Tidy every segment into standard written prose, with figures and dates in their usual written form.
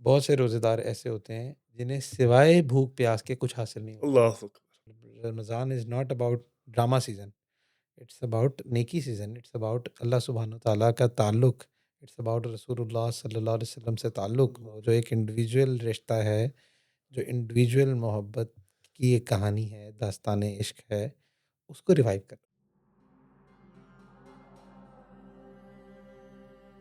بہت سے روزے دار ایسے ہوتے ہیں جنہیں سوائے بھوک پیاس کے کچھ حاصل نہیں اللہ اکبر. ہوتا. Ramadan is not about drama season. It's about نیکی سیزن. اٹس اباؤٹ اللہ سبحانہ تعالیٰ کا تعلق. اٹس اباؤٹ رسول اللہ صلی اللہ علیہ وسلم سے تعلق. جو ایک انڈیویجول رشتہ ہے, جو انڈیویجول محبت کی ایک کہانی ہے, داستان عشق ہے, اس کو ریوائیو کر.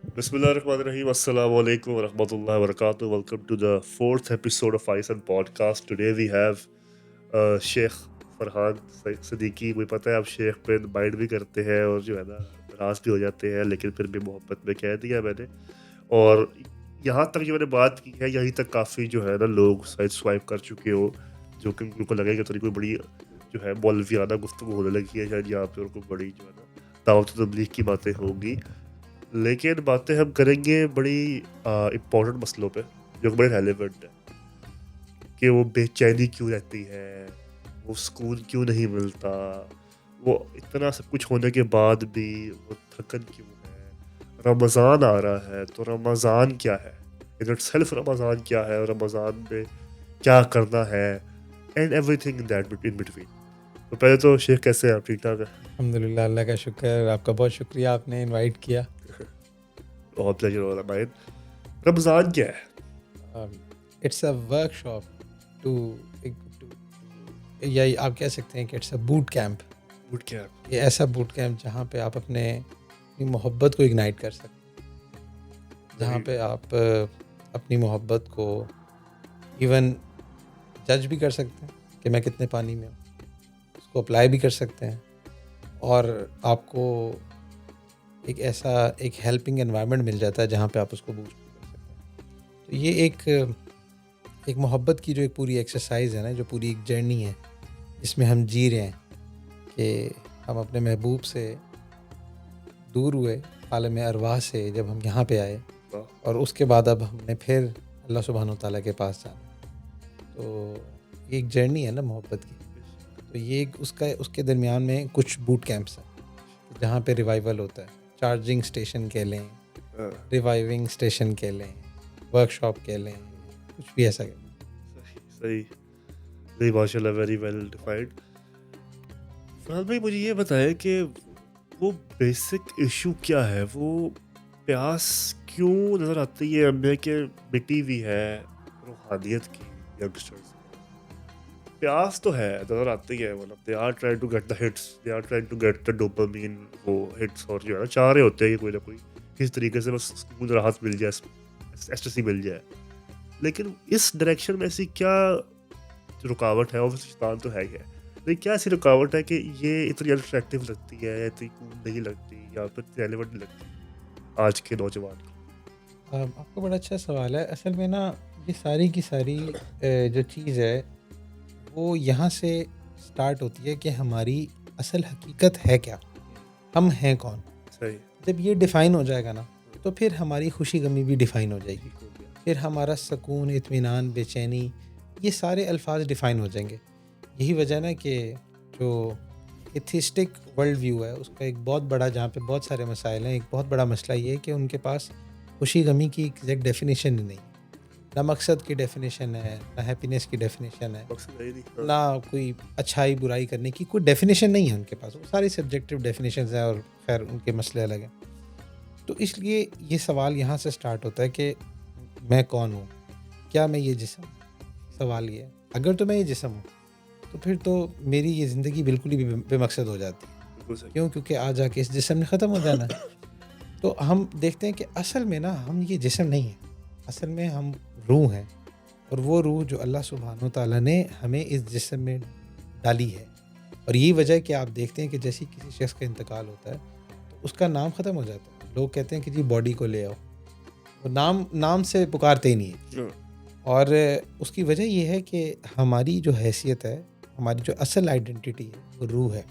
بسم اللہ الرحمن الرحیم. السلام علیکم ورحمۃ اللہ وبرکاتہ. Welcome to the 4th episode of ice and podcast. Today we have Sheikh Farhan Siddiqui. مجھے پتہ ہے آپ شیخ پہ مائنڈ بھی کرتے ہیں اور جو ہے نا ناراض بھی ہو جاتے ہیں, لیکن پھر بھی محبت میں کہہ دیا میں نے. اور یہاں تک جو میں نے بات کی ہے, یہیں تک کافی جو ہے نا لوگ سوائپ کر چکے ہو, جو کہ ان کو لگے کہ تھوڑی کوئی بڑی جو ہے مولویانہ گفتگو ہونے لگی ہے شاید یہاں پہ, ان کو بڑی جو ہے نا دعوت و تبلیغ کی باتیں ہوں گی. لیکن باتیں ہم کریں گے بڑی امپورٹنٹ مسئلوں پہ جو کہ بڑے ریلیونٹ ہیں, کہ وہ بے چینی کیوں رہتی ہے, وہ سکون کیوں نہیں ملتا, وہ اتنا سب کچھ ہونے کے بعد بھی وہ تھکن کیوں ہے. رمضان آ رہا ہے تو رمضان کیا ہے, ان اٹ سیلف رمضان کیا ہے, اور رمضان میں کیا کرنا ہے, and every thing in that in between. تو پہلے تو شیخ کیسے ہیں آپ, ٹھیک ٹھاک ہے؟ الحمدللہ, اللہ کا شکر. آپ کا بہت شکریہ, آپ نے انوائٹ کیا. بہت پلیجر ہو رہا ہے. رمضان کیا ہے؟ It's a workshop too, یا آپ کہہ سکتے ہیں کہ it's a boot camp. Boot camp. یہ ایسا بوٹ کیمپ جہاں پہ آپ اپنی محبت کو اگنائٹ کر سکتے ہیں, جہاں پہ آپ اپنی محبت کو ایون جج بھی کر سکتے ہیں کہ میں کتنے پانی میں ہوں, اس کو اپلائی بھی کر سکتے ہیں, اور آپ کو ایک ہیلپنگ انوائرمنٹ مل جاتا ہے جہاں پہ آپ اس کو بوسٹ بھی کر سکتے ہیں. تو یہ ایک محبت کی جو ایک پوری ایکسرسائز ہے نا, جو پوری ایک جرنی ہے جس میں ہم جی رہے ہیں کہ ہم اپنے محبوب سے دور ہوئے عالم ارواح سے, جب ہم یہاں پہ آئے, اور اس کے بعد اب ہم نے پھر اللہ سبحانہ تعالیٰ کے پاس جانا. تو یہ ایک جرنی ہے نا محبت کی. تو یہ اس کے درمیان میں کچھ بوٹ کیمپس ہیں جہاں پہ ریوائیول ہوتا ہے. چارجنگ اسٹیشن کہہ لیں, ریوائیونگ اسٹیشن کہہ لیں, ورک شاپ کہہ لیں, کچھ بھی ایسا کہہ لیں. صحیح ماشاء اللہ, ویری ویل ڈیفائنڈ. فرحان بھائی مجھے یہ بتائیں کہ وہ بیسک ایشو کیا ہے, وہ پیاس کیوں نظر آتی ہے ہمیں کہ مٹی ہوئی ہے روحانیت کی ینگسٹرز. پیاس تو ہے, نظر آتی ہے, مطلب they are trying to get the hits, they are trying to get the dopamine, وہ ہٹس, اور جو ہے نا چاہ رہے ہوتے ہیں کہ کوئی نہ کوئی کس طریقے سے بس سکون راحت مل جائے, ایسٹسی مل جائے. لیکن اس ڈائریکشن میں ایسی کیا رکاوٹ ہے, اور شیطان تو ہے ہی ہے, لیکن کیا ایسی رکاوٹ ہے کہ یہ اتنی اٹریکٹیو لگتی ہے, یا اتنی کول نہیں لگتی, یا پھر ریلیونٹ نہیں لگتی آج کے نوجوان کو؟ آپ کا بڑا اچھا سوال ہے. اصل میں نا یہ ساری کی ساری جو چیز ہے وہ یہاں سے سٹارٹ ہوتی ہے کہ ہماری اصل حقیقت ہے کیا, ہم ہیں کون. صحیح. جب یہ ڈیفائن ہو جائے گا نا, تو پھر ہماری خوشی غمی بھی ڈیفائن ہو جائے گی, پھر ہمارا سکون, اطمینان, بے چینی, یہ سارے الفاظ ڈیفائن ہو جائیں گے. یہی وجہ نا کہ جو ایتھیسٹک ورلڈ ویو ہے اس کا ایک بہت بڑا, جہاں پہ بہت سارے مسائل ہیں, ایک بہت بڑا مسئلہ یہ ہے کہ ان کے پاس خوشی غمی کی ایگزیکٹ ڈیفینیشن ہی نہیں. نہ مقصد کی ڈیفینیشن ہے, نہ ہیپینیس کی ڈیفینیشن ہے, نہ کوئی اچھائی برائی کرنے کی کوئی ڈیفینیشن نہیں ہے ان کے پاس. وہ ساری سبجیکٹیو ڈیفینیشنز ہیں, اور خیر ان کے مسئلے الگ ہیں. تو اس لیے یہ سوال یہاں سے سٹارٹ ہوتا ہے کہ میں کون ہوں, کیا میں یہ جسم. سوال یہ ہے, اگر تو میں یہ جسم ہوں تو پھر تو میری یہ زندگی بالکل ہی بے مقصد ہو جاتی ہے. کیوں؟ کیونکہ آ جا کے اس جسم نے ختم ہو جانا ہے. تو ہم دیکھتے ہیں کہ اصل میں نا ہم یہ جسم نہیں ہیں, اصل میں ہم روح ہیں, اور وہ روح جو اللہ سبحانہ تعالیٰ نے ہمیں اس جسم میں ڈالی ہے. اور یہی وجہ ہے کہ آپ دیکھتے ہیں کہ جیسے کسی شخص کا انتقال ہوتا ہے تو اس کا نام ختم ہو جاتا ہے. لوگ کہتے ہیں کہ جی باڈی کو لے آؤ, وہ نام سے پکارتے ہی نہیں ہیں. اور اس کی وجہ یہ ہے کہ ہماری جو حیثیت ہے, ہماری جو اصل آئیڈینٹی ہے وہ روح ہے.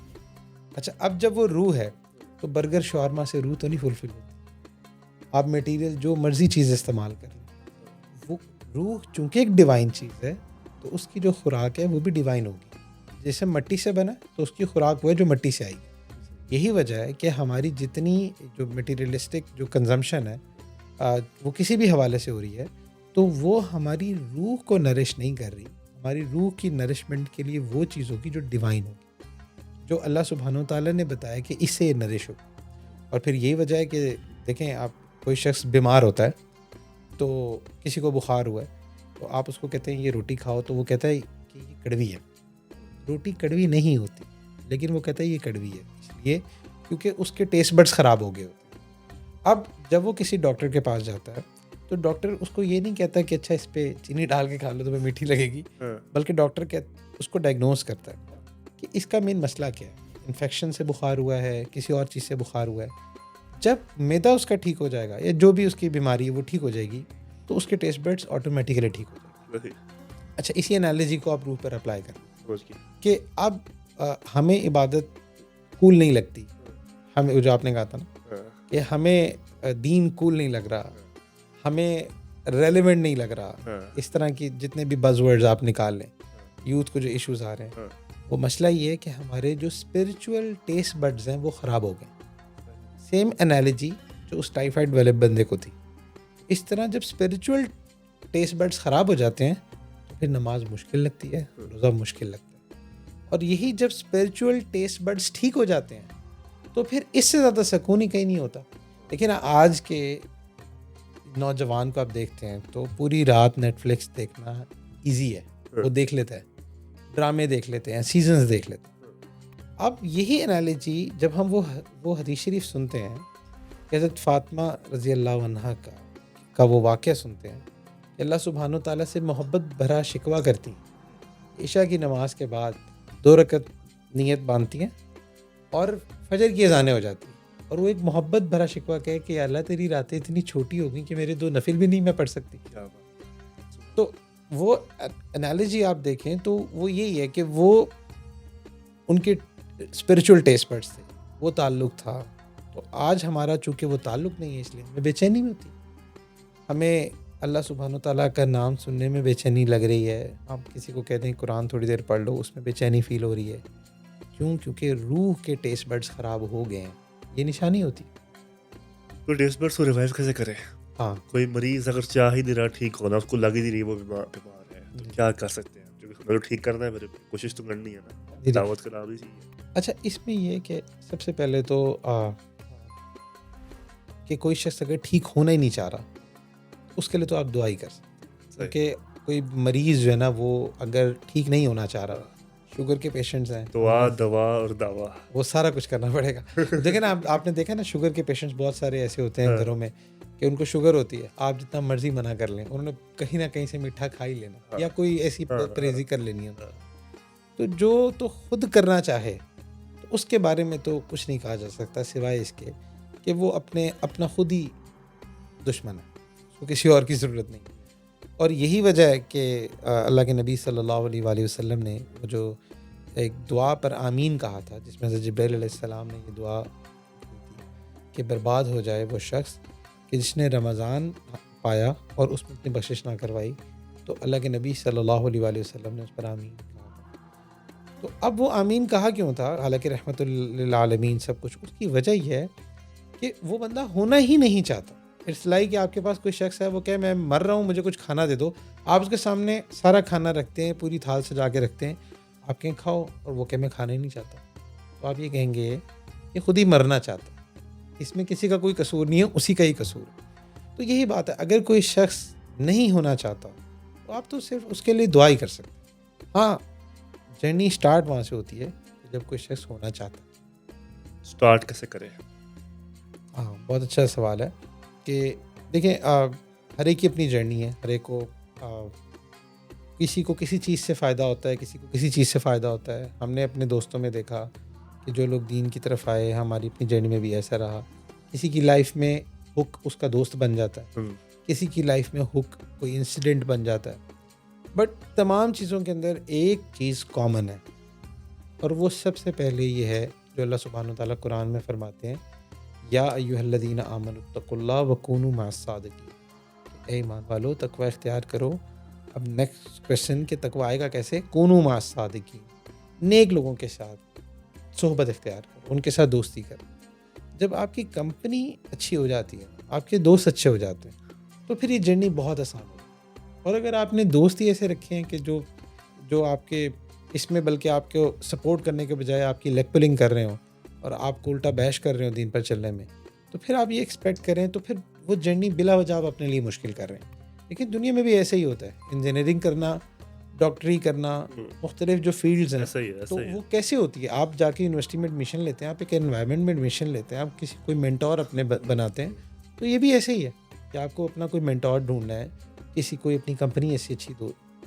اچھا, اب جب وہ روح ہے تو برگر شاورما سے روح تو نہیں فلفل ہوتی. آپ میٹیریل جو مرضی چیز استعمال کر لیں, وہ روح چونکہ ایک ڈیوائن چیز ہے تو اس کی جو خوراک ہے وہ بھی ڈیوائن ہوگی. جیسے مٹی سے بنا تو اس کی خوراک وہ ہے جو مٹی سے آئی. یہی وجہ ہے کہ ہماری جتنی جو میٹیریلسٹک جو کنزمپشن ہے وہ کسی بھی حوالے سے ہو رہی ہے, تو وہ ہماری روح کو نرش نہیں کر رہی. ہماری روح کی نرشمنٹ کے لیے وہ چیز ہوگی جو ڈیوائن ہوگی, جو اللہ سبحانہ و تعالیٰ نے بتایا کہ اس سے نرش ہو. اور پھر یہی وجہ ہے کہ دیکھیں, آپ کوئی شخص بیمار ہوتا ہے تو کسی کو بخار ہوا ہے تو آپ اس کو کہتے ہیں یہ روٹی کھاؤ, تو وہ کہتا ہے کہ یہ کڑوی ہے. روٹی کڑوی نہیں ہوتی, لیکن وہ کہتا ہے یہ کڑوی ہے اس لیے کیونکہ اس کے ٹیسٹ بڈس خراب ہو گئے ہوتے ہیں. اب جب وہ کسی ڈاکٹر کے پاس جاتا ہے تو ڈاکٹر اس کو یہ نہیں کہتا کہ اچھا اس پہ چینی ڈال کے کھا لو تمہیں میٹھی لگے گی, بلکہ ڈاکٹر اس کو ڈائگنوز کرتا ہے کہ اس کا مین مسئلہ کیا ہے. انفیکشن سے بخار ہوا ہے, کسی اور چیز سے بخار ہوا ہے. جب معدہ اس کا ٹھیک ہو جائے گا یا جو بھی اس کی بیماری ہے وہ ٹھیک ہو جائے گی تو اس کے ٹیسٹ بڈس آٹومیٹیکلی ٹھیک ہو جائیں گے. اچھا, اسی انالوجی کو آپ روح پر اپلائی کریں کہ اب ہمیں عبادت کول نہیں لگتی, ہمیں جو آپ نے کہا تھا نا کہ ہمیں دین کول نہیں لگ رہا, ہمیں ریلیونٹ نہیں لگ رہا, اس طرح کی جتنے بھی بز ورڈز آپ نکال لیں, یوتھ کو جو ایشوز آ رہے ہیں, وہ مسئلہ یہ ہے کہ ہمارے جو اسپرچول ٹیسٹ بڈز ہیں وہ خراب ہو گئے. سیم انالوجی جو اس ٹائیفائڈ والے بندے کو تھی, اس طرح جب اسپرچول ٹیسٹ بڈز خراب ہو جاتے ہیں تو پھر نماز مشکل لگتی ہے, روزہ مشکل لگتا ہے. اور یہی جب اسپرچول ٹیسٹ بڈز ٹھیک ہو جاتے ہیں تو پھر اس سے زیادہ سکون ہی کہیں نہیں ہوتا. لیکن آج کے نوجوان کو آپ دیکھتے ہیں تو پوری رات نیٹ فلکس دیکھنا ایزی ہے, وہ دیکھ لیتا ہے, ڈرامے دیکھ لیتے ہیں, سیزنز دیکھ لیتے ہیں. اب یہی انالوجی جب ہم وہ حدیث شریف سنتے ہیں کہ حضرت فاطمہ رضی اللہ عنہا کا وہ واقعہ سنتے ہیں کہ اللہ سبحانہ و تعالیٰ سے محبت بھرا شکوہ کرتی ہیں, عشاء کی نماز کے بعد 2 رکعت نیت باندھتی ہیں اور فجر کی اذانیں ہو جاتی ہیں, اور وہ ایک محبت بھرا شکوہ کہے کہ اللہ تیری راتیں اتنی چھوٹی ہو گئیں کہ میرے 2 نفل بھی نہیں میں پڑھ سکتی. تو وہ انالوجی آپ دیکھیں تو وہ یہی ہے کہ وہ ان کے اسپرچول ٹیسٹ بڈس تھے, وہ تعلق تھا. تو آج ہمارا چونکہ وہ تعلق نہیں ہے اس لیے ہمیں بے چینی میں ہوتی, ہمیں اللہ سبحانہ و تعالیٰ کا نام سننے میں بے چینی لگ رہی ہے. آپ کسی کو کہتے ہیں قرآن تھوڑی دیر پڑھ لو, اس میں بے چینی فیل ہو رہی ہے. کیوں؟ کیونکہ روح کے ٹیسٹ بڈس خراب ہو گئے ہیں. یہ نشانی ہوتی. تو ٹیسٹ بڈس کو ریوائو کیسے کریں؟ ہاں, کوئی مریض اگر چاہ ہی نہیں رہا ٹھیک ہونا, اس کو لگ ہی نہیں رہی وہ بیمار ہے, تو کیا کر سکتے ہیں؟ میرے ٹھیک کرنا ہے, میرے کوشش تو کرنی ہے نا, دعوت کرنا بھی چاہیے. اچھا, اس میں یہ کہ سب سے پہلے تو کہ کوئی شخص اگر ٹھیک ہونا ہی نہیں چاہ رہا اس کے لیے تو آپ دعا ہی کر سکتے ہیں. کہ کوئی مریض جو ہے نا وہ اگر ٹھیک نہیں ہونا چاہ رہا, شوگر کے پیشنٹس ہیں, دعا دوا اور دعوا, وہ سارا کچھ کرنا پڑے گا. دیکھیں نا, آپ نے دیکھا نا شوگر کے پیشنٹس بہت سارے ایسے ہوتے ہیں گھروں میں کہ ان کو شوگر ہوتی ہے, آپ جتنا مرضی منع کر لیں انہوں نے کہیں نہ کہیں سے میٹھا کھا ہی لینا یا کوئی ایسی پرہیزی کر لینی ہے. تو جو تو خود کرنا چاہے تو اس کے بارے میں تو کچھ نہیں کہا جا سکتا سوائے اس کے کہ وہ اپنا خود ہی دشمن ہے, اس کو کسی اور کی ضرورت نہیں. اور یہی وجہ ہے کہ اللہ کے نبی صلی اللہ علیہ وآلہ وسلم نے وہ جو ایک دعا پر آمین کہا تھا, جس میں سے جبریل علیہ السلام نے یہ دعا کہ برباد ہو جائے وہ شخص کہ جس نے رمضان پایا اور اس میں اتنی بخشش نہ کروائی. تو اللہ کے نبی صلی اللہ علیہ وآلہ وسلم نے اس پر آمین کہا تھا. تو اب وہ آمین کہا کیوں تھا, حالانکہ رحمت للعالمین سب کچھ, اس کی وجہ یہ ہے کہ وہ بندہ ہونا ہی نہیں چاہتا. اٹس لائک کہ آپ کے پاس کوئی شخص ہے, وہ کہے میں مر رہا ہوں, مجھے کچھ کھانا دے دو. آپ اس کے سامنے سارا کھانا رکھتے ہیں, پوری تھال سجا کے رکھتے ہیں, آپ کہیں کھاؤ, اور وہ کہے میں کھانا ہی نہیں چاہتا. تو آپ یہ کہیں گے کہ خود ہی مرنا چاہتا, اس میں کسی کا کوئی قصور نہیں ہے, اسی کا ہی قصور ہے. تو یہی بات ہے, اگر کوئی شخص نہیں ہونا چاہتا تو آپ تو صرف اس کے لیے دعا ہی کر سکتے ہیں. ہاں, جرنی سٹارٹ وہاں سے ہوتی ہے جب کوئی شخص ہونا چاہتا ہے. سٹارٹ کیسے کریں؟ ہاں, بہت اچھا سوال ہے کہ دیکھیں ہر ایک کی اپنی جرنی ہے, ہر ایک کو کسی کو کسی چیز سے فائدہ ہوتا ہے, کسی کو کسی چیز سے فائدہ ہوتا ہے. ہم نے اپنے دوستوں میں دیکھا کہ جو لوگ دین کی طرف آئے, ہماری اپنی جرنی میں بھی ایسا رہا. کسی کی لائف میں ہک اس کا دوست بن جاتا ہے, کسی کی لائف میں ہک کوئی انسیڈنٹ بن جاتا ہے. بٹ تمام چیزوں کے اندر ایک چیز کامن ہے, اور وہ سب سے پہلے یہ ہے جو اللہ سبحانہ و تعالیٰ قرآن میں فرماتے ہیں, یا ایھا الذین آمنوا اتقوا اللہ وکونوا مع الصادقین, اے ایمان والو تقوی اختیار کرو. اب نیکسٹ کویشچن کہ تقوی آئے گا کیسے؟ کونوا مع الصادقین, نیک لوگوں کے ساتھ صحبت اختیار کرو, ان کے ساتھ دوستی کرو. جب آپ کی کمپنی اچھی ہو جاتی ہے, آپ کے دوست اچھے ہو جاتے ہیں, تو پھر یہ جرنی بہت آسان ہوتی ہے. اور اگر آپ نے دوست ہی ایسے رکھے ہیں کہ جو آپ کے اس میں بلکہ آپ کو سپورٹ کرنے کے بجائے آپ کی لیگ پلنگ کر رہے ہوں اور آپ کو الٹا بیش کر رہے ہوں دین پر چلنے میں، تو پھر آپ یہ ایکسپیکٹ کریں تو پھر وہ جرنی بلا وجہ آپ اپنے لیے مشکل کر رہے ہیں. لیکن دنیا میں بھی ایسے ہی ہوتا ہے، انجینئرنگ کرنا، ڈاکٹری کرنا، مختلف جو فیلڈز ہیں، ایسا ہی ہے تو ایسا ہی ہے. وہ کیسے ہوتی ہے. آپ جا کے یونیورسٹی میں ایڈمیشن لیتے ہیں، آپ ایک انوائرمنٹ میں ایڈمیشن لیتے ہیں، آپ کوئی مینٹور اپنے بناتے ہیں. تو یہ بھی ایسے ہی ہے کہ آپ کو اپنا کوئی مینٹور ڈھونڈنا ہے، کسی کوئی اپنی کمپنی ایسی اچھی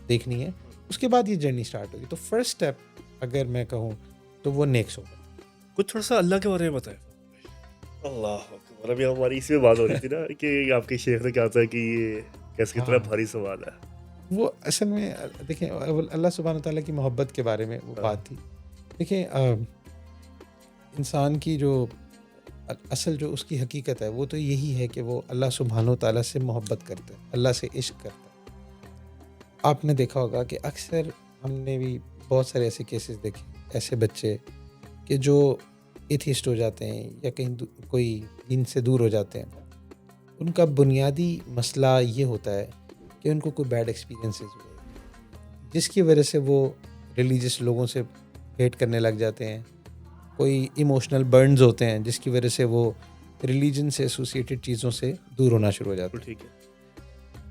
دیکھنی ہے، اس کے بعد یہ جرنی سٹارٹ ہوگی. تو فرسٹ اسٹیپ اگر میں کہوں تو وہ نیکس ہوگا. کچھ تھوڑا سا اللہ کے بارے میں بتائیں. اللہ اکبر. ابھی ہماری اسی میں بات ہو رہی تھی نا کہ آپ کے شیخ نے کہا تھا کہ یہ کیسے کتنا بھاری سوال ہے. وہ اصل میں دیکھیں اللہ سبحانہ تعالیٰ کی محبت کے بارے میں وہ بات تھی. دیکھیں انسان کی جو اصل جو اس کی حقیقت ہے وہ تو یہی ہے کہ وہ اللہ سبحانہ تعالیٰ سے محبت کرتا ہے، اللہ سے عشق کرتا ہے. آپ نے دیکھا ہوگا کہ اکثر ہم نے بھی بہت سارے ایسے کیسز دیکھے، ایسے بچے کہ جو ایتھیسٹ ہو جاتے ہیں یا کہیں کوئی دین سے دور ہو جاتے ہیں. ان کا بنیادی مسئلہ یہ ہوتا ہے کہ ان کو کوئی بیڈ ایکسپیرینسز ہوئے جس کی وجہ سے وہ ریلیجیس لوگوں سے ہیٹ کرنے لگ جاتے ہیں. کوئی ایموشنل برنز ہوتے ہیں جس کی وجہ سے وہ ریلیجن سے ایسوسیٹڈ چیزوں سے دور ہونا شروع ہو جاتے ہیں. ٹھیک ہے.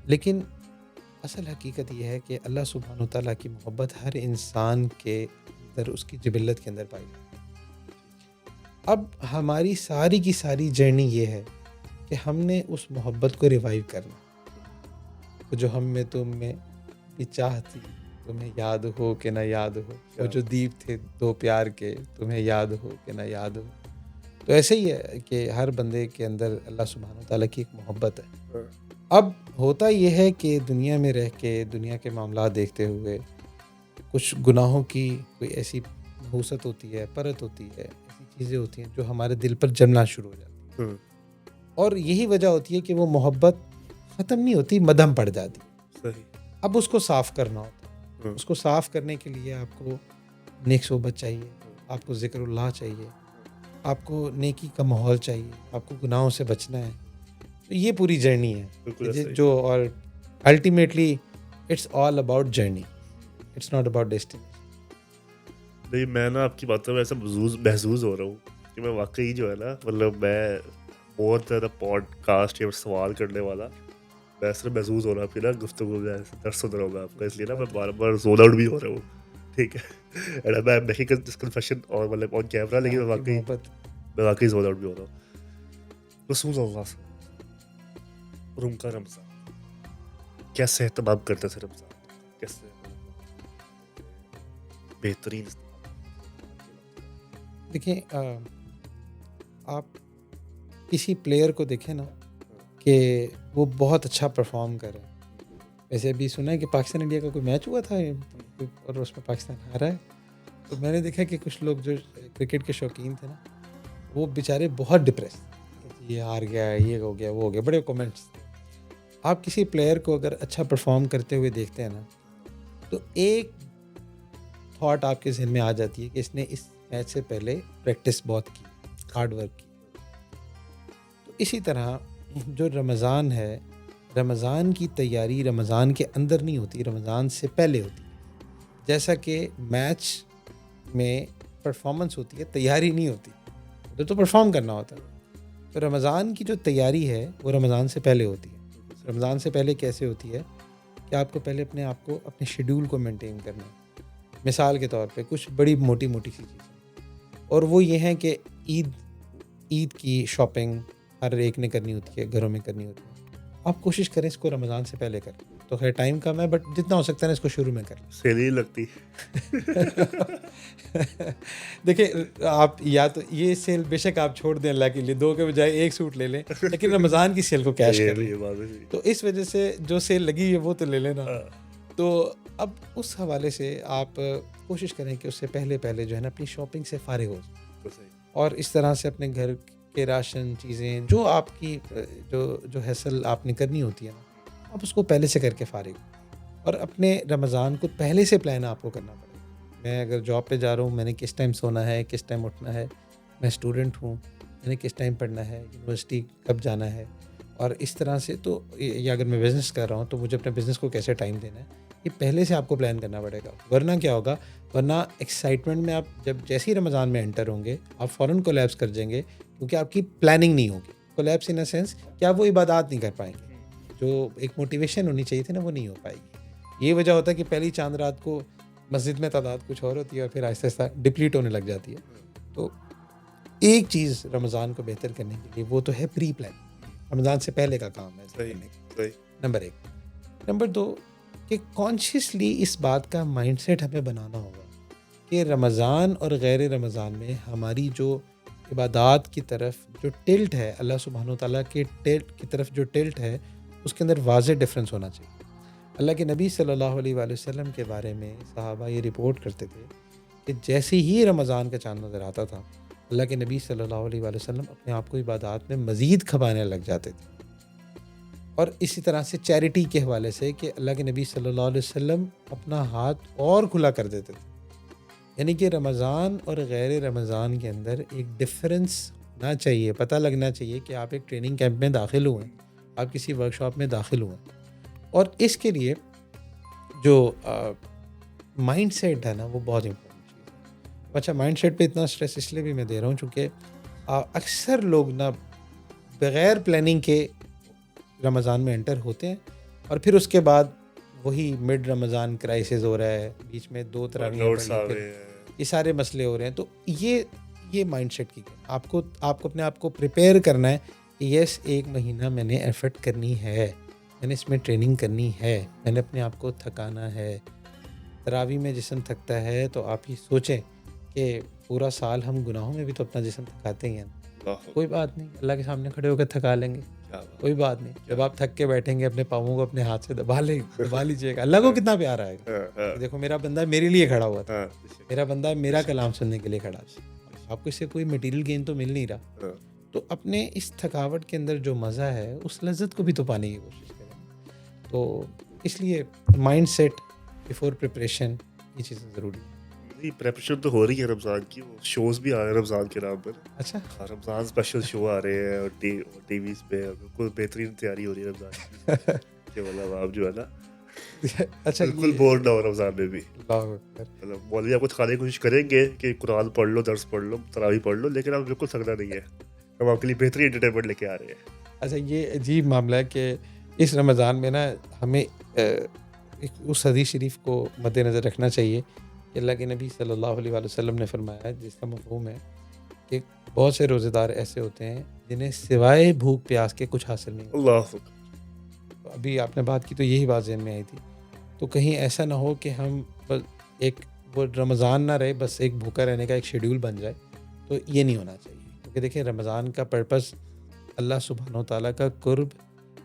لیکن اصل حقیقت یہ ہے کہ اللہ سبحانہ تعالیٰ کی محبت ہر انسان کے اندر، اس کی جبلت کے اندر پائی جاتی ہے. اب ہماری ساری کی ساری جرنی یہ ہے کہ ہم نے اس محبت کو ریوائیو کرنا. جو ہم میں تم میں بھی چاہ تھی، تمہیں یاد ہو کہ نہ یاد ہو، وہ جو دیپ تھے دو پیار کے، تمہیں یاد ہو کہ نہ یاد ہو. تو ایسے ہی ہے کہ ہر بندے کے اندر اللہ سبحانہ تعالیٰ کی ایک محبت ہے. اب ہوتا یہ ہے کہ دنیا میں رہ کے، دنیا کے معاملات دیکھتے ہوئے، کچھ گناہوں کی کوئی ایسی نحوست ہوتی ہے، پرت ہوتی ہے، ایسی چیزیں ہوتی ہیں جو ہمارے دل پر جمنا شروع ہو جاتی ہیں. اور یہی وجہ ہوتی ہے کہ وہ محبت ختم نہیں ہوتی، مدھم پڑ جاتی. صحیح. اب اس کو صاف کرنا ہوتا ہے. اس کو صاف کرنے کے لیے آپ کو نیک صحبت چاہیے، آپ کو ذکر اللہ چاہیے، آپ کو نیکی کا ماحول چاہیے، آپ کو گناہوں سے بچنا ہے. تو یہ پوری جرنی ہے جو، اور ultimately it's all about journey, it's not about destination. نہیں، میں نا آپ کی باتوں میں ایسا محظوظ ہو رہا ہوں کہ میں واقعی جو ہے نا، مطلب میں بہت زیادہ پوڈ کاسٹ یا سوال کرنے والا، میں صرف محظوظ ہو رہا ہوں کہ نا گفتگو میں درس سن رہا ہوں میں آپ کا، اس لیے نا میں بار بار زون آؤٹ بھی ہو رہا ہوں. ٹھیک ہے، میں میکنگ دس کنفیشن اور مطلب آن کیمرہ، لیکن میں واقعی زون آؤٹ بھی ہو رہا ہوں. رسول اللہ صلی اللہ علیہ وسلم، ان کا رمضان کیسے اہتمام کرتے تھے، رمضان کیسے بہترین. دیکھیں آپ کسی پلیئر کو دیکھیں نا کہ وہ بہت اچھا پرفارم کر رہے ہیں. ویسے ابھی سنا ہے کہ پاکستان انڈیا کا کوئی میچ ہوا تھا اور اس میں پاکستان ہارا ہے. تو میں نے دیکھا کہ کچھ لوگ جو کرکٹ کے شوقین تھے نا، وہ بیچارے بہت ڈپریس، یہ ہار گیا، یہ ہو گیا، وہ ہو گیا، بڑے کومنٹس. آپ کسی پلیئر کو اگر اچھا پرفارم کرتے ہوئے دیکھتے ہیں نا، تو ایک تھاٹ آپ کے ذہن میں آ جاتی ہے کہ اس نے اس میچ سے پہلے پریکٹس بہت کی، ہارڈ ورک کی. تو اسی طرح جو رمضان ہے، رمضان کی تیاری رمضان کے اندر نہیں ہوتی، رمضان سے پہلے ہوتی ہے. جیسا کہ میچ میں پرفارمنس ہوتی ہے، تیاری نہیں ہوتی، تو پرفارم کرنا ہوتا ہے. تو رمضان کی جو تیاری ہے وہ رمضان سے پہلے ہوتی ہے. رمضان سے پہلے کیسے ہوتی ہے کہ آپ کو پہلے اپنے آپ کو، اپنے شیڈول کو مینٹین کرنا ہے. مثال کے طور پہ کچھ بڑی موٹی سی چیزیں، اور وہ یہ ہیں کہ عید کی شاپنگ ہر ایک نے کرنی ہوتی ہے، گھروں میں کرنی ہوتی ہے. آپ کوشش کریں اس کو رمضان سے پہلے کریں. تو خیر ٹائم کم ہے، بٹ جتنا ہو سکتا ہے نا اس کو شروع میں کر لیں. سیل ہی لگتی. دیکھیں آپ یا تو یہ سیل بے شک آپ چھوڑ دیں اللہ کے لیے، 2 کے بجائے 1 سوٹ لے لیں، لیکن رمضان کی سیل کو کیش کر لیں. تو اس وجہ سے جو سیل لگی ہے وہ تو لے لینا. تو اب اس حوالے سے آپ کوشش کریں کہ اس سے پہلے جو ہے نا اپنی شاپنگ سے فارغ ہو جائیں، اور اس طرح سے اپنے گھر کے راشن چیزیں جو آپ کی جو حاصل آپ نے کرنی ہوتی ہے نا، آپ اس کو پہلے سے کر کے فارغ ہو. اور اپنے رمضان کو پہلے سے پلان آپ کو کرنا پڑے گا. میں اگر جاب پہ جا رہا ہوں، میں نے کس ٹائم سونا ہے، کس ٹائم اٹھنا ہے. میں اسٹوڈنٹ ہوں، میں نے کس ٹائم پڑھنا ہے، یونیورسٹی کب جانا ہے. اور اس طرح سے تو یہ اگر میں بزنس کر رہا ہوں تو مجھے اپنے بزنس کو کیسے ٹائم دینا ہے یہ پہلے سے آپ کو پلان کرنا پڑے گا. ورنہ کیا ہوگا, ورنہ ایکسائٹمنٹ میں آپ جب جیسے ہی رمضان میں انٹر ہوں گے آپ فوراً کولیپس کر جائیں گے, کیونکہ آپ کی پلاننگ نہیں ہوگی. کولیپس ان اے سینس کہ آپ وہ عبادات نہیں کر پائیں گے, جو ایک موٹیویشن ہونی چاہیے تھی نا وہ نہیں ہو پائے گی. یہ وجہ ہوتا ہے کہ پہلی چاند رات کو مسجد میں تعداد کچھ اور ہوتی ہے اور پھر آہستہ آہستہ ڈپلیٹ ہونے لگ جاتی ہے. تو ایک چیز رمضان کو بہتر کرنے کے لیے وہ تو ہے پری پلان, رمضان سے پہلے کا کام ہے. نمبر 1. نمبر 2 کہ کانشیسلی اس بات کا مائنڈ سیٹ ہمیں بنانا ہوگا کہ رمضان اور غیر رمضان میں ہماری جو عبادات کی طرف جو ٹلٹ ہے, اللہ سبحانہ و تعالیٰ کے ٹلٹ کی طرف جو ٹلٹ ہے اس کے اندر واضح ڈفرینس ہونا چاہیے. اللہ کے نبی صلی اللہ علیہ وآلہ وسلم کے بارے میں صحابہ یہ رپورٹ کرتے تھے کہ جیسے ہی رمضان کا چاند نظر آتا تھا اللہ کے نبی صلی اللہ علیہ وآلہ وسلم اپنے آپ کو عبادات میں مزید کھپانے لگ جاتے تھے. اور اسی طرح سے چیریٹی کے حوالے سے کہ اللہ کے نبی صلی اللہ علیہ وسلم اپنا ہاتھ اور کھلا کر دیتے تھے. یعنی کہ رمضان اور غیر رمضان کے اندر ایک ڈفرینس ہونا چاہیے, پتہ لگنا چاہیے کہ آپ ایک ٹریننگ کیمپ میں داخل ہوئے ہیں, آپ کسی ورکشاپ میں داخل ہوئے ہیں. اور اس کے لیے جو مائنڈ سیٹ ہے نا وہ بہت امپورٹنٹ چیز ہے. اچھا, مائنڈ سیٹ پہ اتنا اسٹریس اس لیے بھی میں دے رہا ہوں چونکہ اکثر لوگ نا بغیر پلاننگ کے رمضان میں انٹر ہوتے ہیں اور پھر اس کے بعد وہی مڈ رمضان کرائسس ہو رہا ہے, بیچ میں 2 تراویح, یہ سارے مسئلے ہو رہے ہیں. تو یہ مائنڈ سیٹ کی آپ کو اپنے آپ کو پریپیئر کرنا ہے کہ یس 1 مہینہ میں نے ایفرٹ کرنی ہے, میں نے اس میں ٹریننگ کرنی ہے, میں نے اپنے آپ کو تھکانا ہے. تراویح میں جسم تھکتا ہے تو آپ یہ سوچیں کہ پورا سال ہم گناہوں میں بھی تو اپنا جسم تھکاتے ہی ہیں. کوئی بات نہیں, اللہ کے سامنے کھڑے ہو کر تھکا لیں گے, کوئی بات نہیں. جب آپ تھک کے بیٹھیں گے اپنے پاؤں کو اپنے ہاتھ سے دبا لیجیے گا. اللہ کو کتنا پیار آئے گا, دیکھو میرا بندہ میرے لیے کھڑا ہوا تھا, میرا بندہ میرا کلام سننے کے لیے کھڑا تھا. آپ کو اس سے کوئی مٹیریل گین تو مل نہیں رہا, تو اپنے اس تھکاوٹ کے اندر جو مزہ ہے اس لذت کو بھی تو پانے کی کوشش کریں. تو اس لیے مائنڈ سیٹ بیفور پریپریشن یہ چیزیں ضروری ہیں. پریپریشن تو ہو رہی ہے رمضان کی, وہ شوز بھی آ رہے ہیں رمضان کے نام پر. اچھا, رمضان اسپیشل شو آ رہے ہیں اور ٹی ویز پہ, بالکل بہترین تیاری ہو رہی ہے رمضان کی. مطلب آپ جو ہے نا اچھا بالکل بور نہ ہو رمضان میں بھی. اللہ مولوی آپ کو سکھانے کی کوشش کریں گے کہ قرآن پڑھ لو, درس پڑھ لو, تراویح پڑھ لو, لیکن آپ بالکل سکنا نہیں ہے. ہم آپ کے لیے بہترین انٹرٹینمنٹ لے کے آ رہے ہیں. اچھا, یہ عجیب معاملہ ہے کہ اس رمضان میں نا ہمیں اس حدیث شریف کو مد نظر رکھنا چاہیے کہ اللہ کے نبی صلی اللہ علیہ وآلہ وسلم نے فرمایا ہے, جس کا مفہوم ہے کہ بہت سے روزے دار ایسے ہوتے ہیں جنہیں سوائے بھوک پیاس کے کچھ حاصل نہیں. اللہ ابھی آپ نے بات کی تو یہی بات ذہن میں آئی تھی. تو کہیں ایسا نہ ہو کہ ہم ایک وہ رمضان نہ رہے, بس ایک بھوکا رہنے کا ایک شیڈیول بن جائے. تو یہ نہیں ہونا چاہیے, کیونکہ دیکھیں رمضان کا پرپس اللہ سبحانہ و تعالیٰ کا قرب,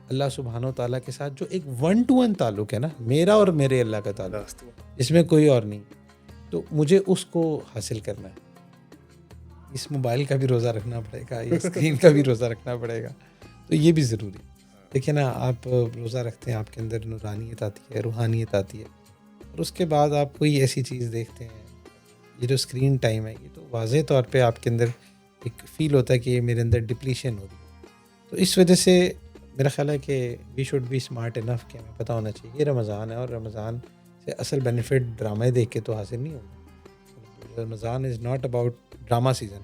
اللہ سبحانہ و تعالیٰ کے ساتھ جو ایک 1-to-1 تعلق ہے نا, میرا اور میرے اللہ کا تعلق, اس میں کوئی اور نہیں. تو مجھے اس کو حاصل کرنا ہے. اس موبائل کا بھی روزہ رکھنا پڑے گا, یہ اسکرین کا بھی روزہ رکھنا پڑے گا. تو یہ بھی ضروری. دیکھیں نا, آپ روزہ رکھتے ہیں, آپ کے اندر نورانیت آتی ہے, روحانیت آتی ہے, اور اس کے بعد آپ کوئی ایسی چیز دیکھتے ہیں, یہ جو اسکرین ٹائم ہے, یہ تو واضح طور پہ آپ کے اندر ایک فیل ہوتا ہے کہ یہ میرے اندر ڈپلیشن ہو رہی ہے. تو اس وجہ سے میرا خیال ہے کہ we should be smart enough کہ ہمیں پتہ ہونا چاہیے یہ رمضان ہے, اور رمضان سے اصل بینیفٹ ڈرامے دیکھ کے تو حاصل نہیں ہوگا. Ramadan is not about drama season,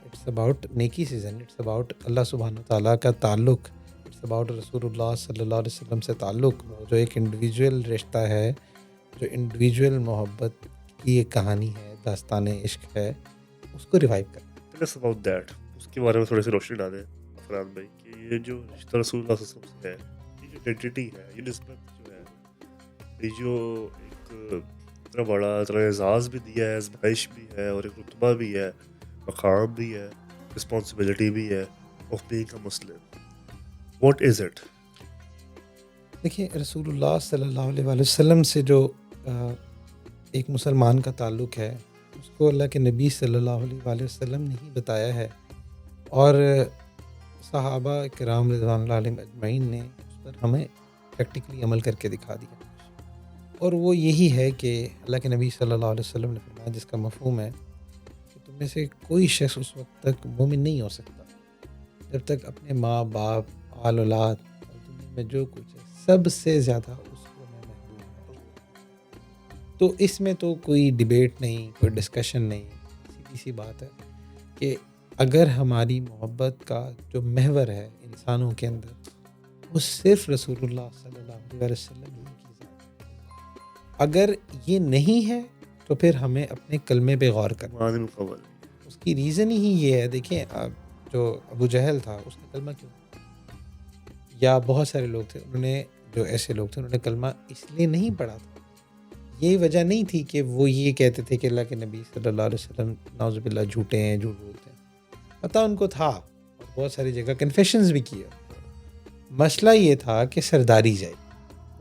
it's about نیکی سیزن, اٹس اباؤٹ اللہ سبحانہ تعالیٰ کا تعلق, اٹس اباؤٹ رسول اللہ صلی اللہ علیہ وسلم سے تعلق, جو ایک انڈیویجول رشتہ ہے, جو انڈیویجول محبت کی ایک کہانی ہے, داستان عشق ہے, اس کو ریوائیو کرنا. It's about that. اس کے بارے میں تھوڑی سی روشنی ڈالیں فرحان بھائی, کہ یہ جو رشتہ رسول اللہ صلی اللہ علیہ وسلم سے ہے, یہ جو آئیڈینٹی ہے, یہ نسبت جو ہے, یہ جو ایک اتنا بڑا اتنا اعزاز بھی دیا ہے, آزمائش بھی ہے, اور ایک رتبہ بھی ہے, مقام بھی ہے, رسپانسبلٹی بھی ہے of being a Muslim. What is it? دیکھیے رسول اللہ صلی اللہ علیہ وآلہ وسلم سے جو ایک مسلمان کا تعلق ہے, اس کو اللہ کے نبی صلی اللہ علیہ وآلہ وسلم نے ہی بتایا ہے, اور صحابہ کرام رضوان اللہ علیہم اجمعین نے اس پر ہمیں پریکٹیکلی عمل کر کے دکھا دیا. اور وہ یہی ہے کہ اللہ کے نبی صلی اللہ علیہ وسلم نے فرمایا, جس کا مفہوم ہے کہ تم میں سے کوئی شخص اس وقت تک مومن نہیں ہو سکتا جب تک اپنے ماں باپ, آل اولاد اور دنیا میں جو کچھ ہے سب سے زیادہ اس کو میں محبوب ہوں. تو اس میں تو کوئی ڈیبیٹ نہیں, کوئی ڈسکشن نہیں, سیدھی سی بات ہے کہ اگر ہماری محبت کا جو محور ہے انسانوں کے اندر وہ صرف رسول اللہ صلی اللہ علیہ وسلم کی ذات ہے. اگر یہ نہیں ہے تو پھر ہمیں اپنے کلمے پہ غور کرنا. اس کی ریزن ہی یہ ہے, دیکھیں جو ابو جہل تھا اس کا کلمہ کیوں, یا بہت سارے لوگ تھے انہوں نے, جو ایسے لوگ تھے انہوں نے کلمہ اس لیے نہیں پڑھا تھا, یہی وجہ نہیں تھی کہ وہ یہ کہتے تھے کہ اللہ کے نبی صلی اللہ علیہ وسلم نعوذ باللہ جھوٹے ہیں, جھوٹ بولتے ہیں. پتہ ان کو تھا اور بہت ساری جگہ کنفیشنز بھی کیے. مسئلہ یہ تھا کہ سرداری جائے,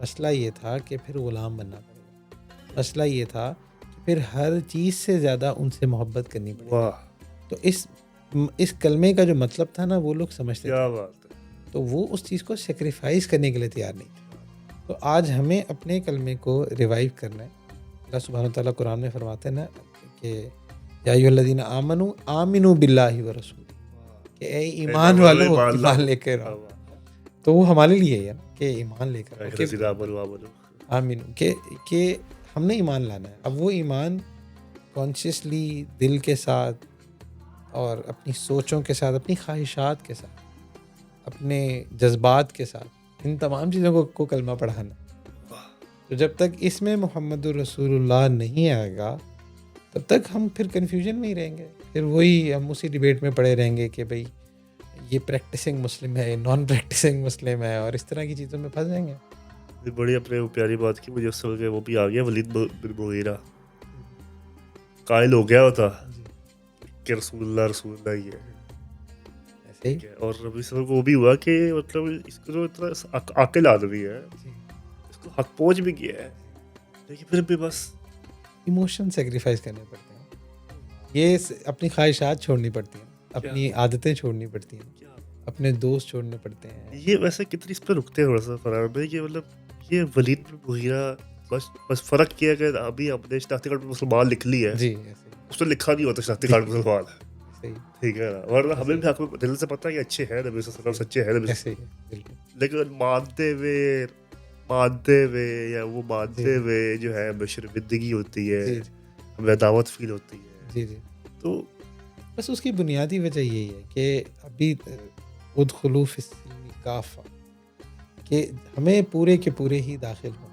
مسئلہ یہ تھا کہ پھر غلام بننا پڑے گا, مسئلہ یہ تھا کہ پھر ہر چیز سے زیادہ ان سے محبت کرنی پڑے گی. تو اس کلمے کا جو مطلب تھا نا وہ لوگ سمجھتے تھے, تو وہ اس چیز کو سیکریفائز کرنے کے لیے تیار نہیں تھے. تو آج ہمیں اپنے کلمے کو ریوائیو کرنا ہے. اللہ سبحانہ وتعالیٰ قرآن میں فرماتے ہیں نا کہ یا ایھا الذین آمنوا آمنوا باللہ ورسولہ, کہ اے ایمان والو ایمان لے کر آؤ. تو وہ ہمارے لیے ہے نا کہ ایمان لے کر آمین, کہ ہم نے ایمان لانا ہے. اب وہ ایمان کانشیسلی دل کے ساتھ اور اپنی سوچوں کے ساتھ, اپنی خواہشات کے ساتھ, اپنے جذبات کے ساتھ, ان تمام چیزوں کو کلمہ پڑھانا. تو جب تک اس میں محمد الرسول اللہ نہیں آئے گا تب تک ہم پھر کنفیوژن میں ہی رہیں گے. پھر وہی ہم اسی ڈیبیٹ میں پڑے رہیں گے کہ بھئی یہ پریکٹسنگ مسلم ہے, نان پریکٹسنگ مسلم ہے, اور اس طرح کی چیزوں میں پھنس جائیں گے. بڑی اپنے پیاری بات کی, مجھے اس وقت وہ بھی آ گیا, ولید بن مغیرہ قائل ہو گیا ہوتا کہ رسول اللہ ہی ہے, اور ابھی سر وہ بھی ہوا کہ مطلب اس کو جو اتنا عاقل آدمی ہے اس کو حق پہنچ بھی گیا ہے, لیکن پھر بھی بس ایموشن سیکریفائز کرنے پڑتے ہیں, یہ اپنی خواہشات چھوڑنی پڑتی ہیں, اپنی عادتیں چھوڑنی پڑتی ہیں, اپنے دوست چھوڑنے پڑتے ہیں. یہ ویسے کتنی اس پہ رکتے ہیں تھوڑا سا فرار بھائی, کہ مطلب یہ ولید بن مغیرہ بس فرق کیا کہ ابھی ہم نے شناختی کارڈ میں مسلمان لکھ لی ہے, جی اس نے لکھا نہیں ہوتا شناختی کارڈ مسلمان ہے, ٹھیک ہے نا, ورنہ ہمیں بھی حق میں دل سے پتہ ہے کہ اچھے ہیں نبی صلی اللہ علیہ وسلم, سچے ہیں نبی, لیکن مانتے ہوئے یا وہ مانتے ہوئے جو ہے ہمیں شرمندگی ہوتی ہے, ہمیں عداوت فیل ہوتی ہے. جی جی, تو بس اس کی بنیادی وجہ یہی ہے کہ ابھی ادخلوا فی السلم کافہ, کہ ہمیں پورے کے پورے ہی داخل ہوں.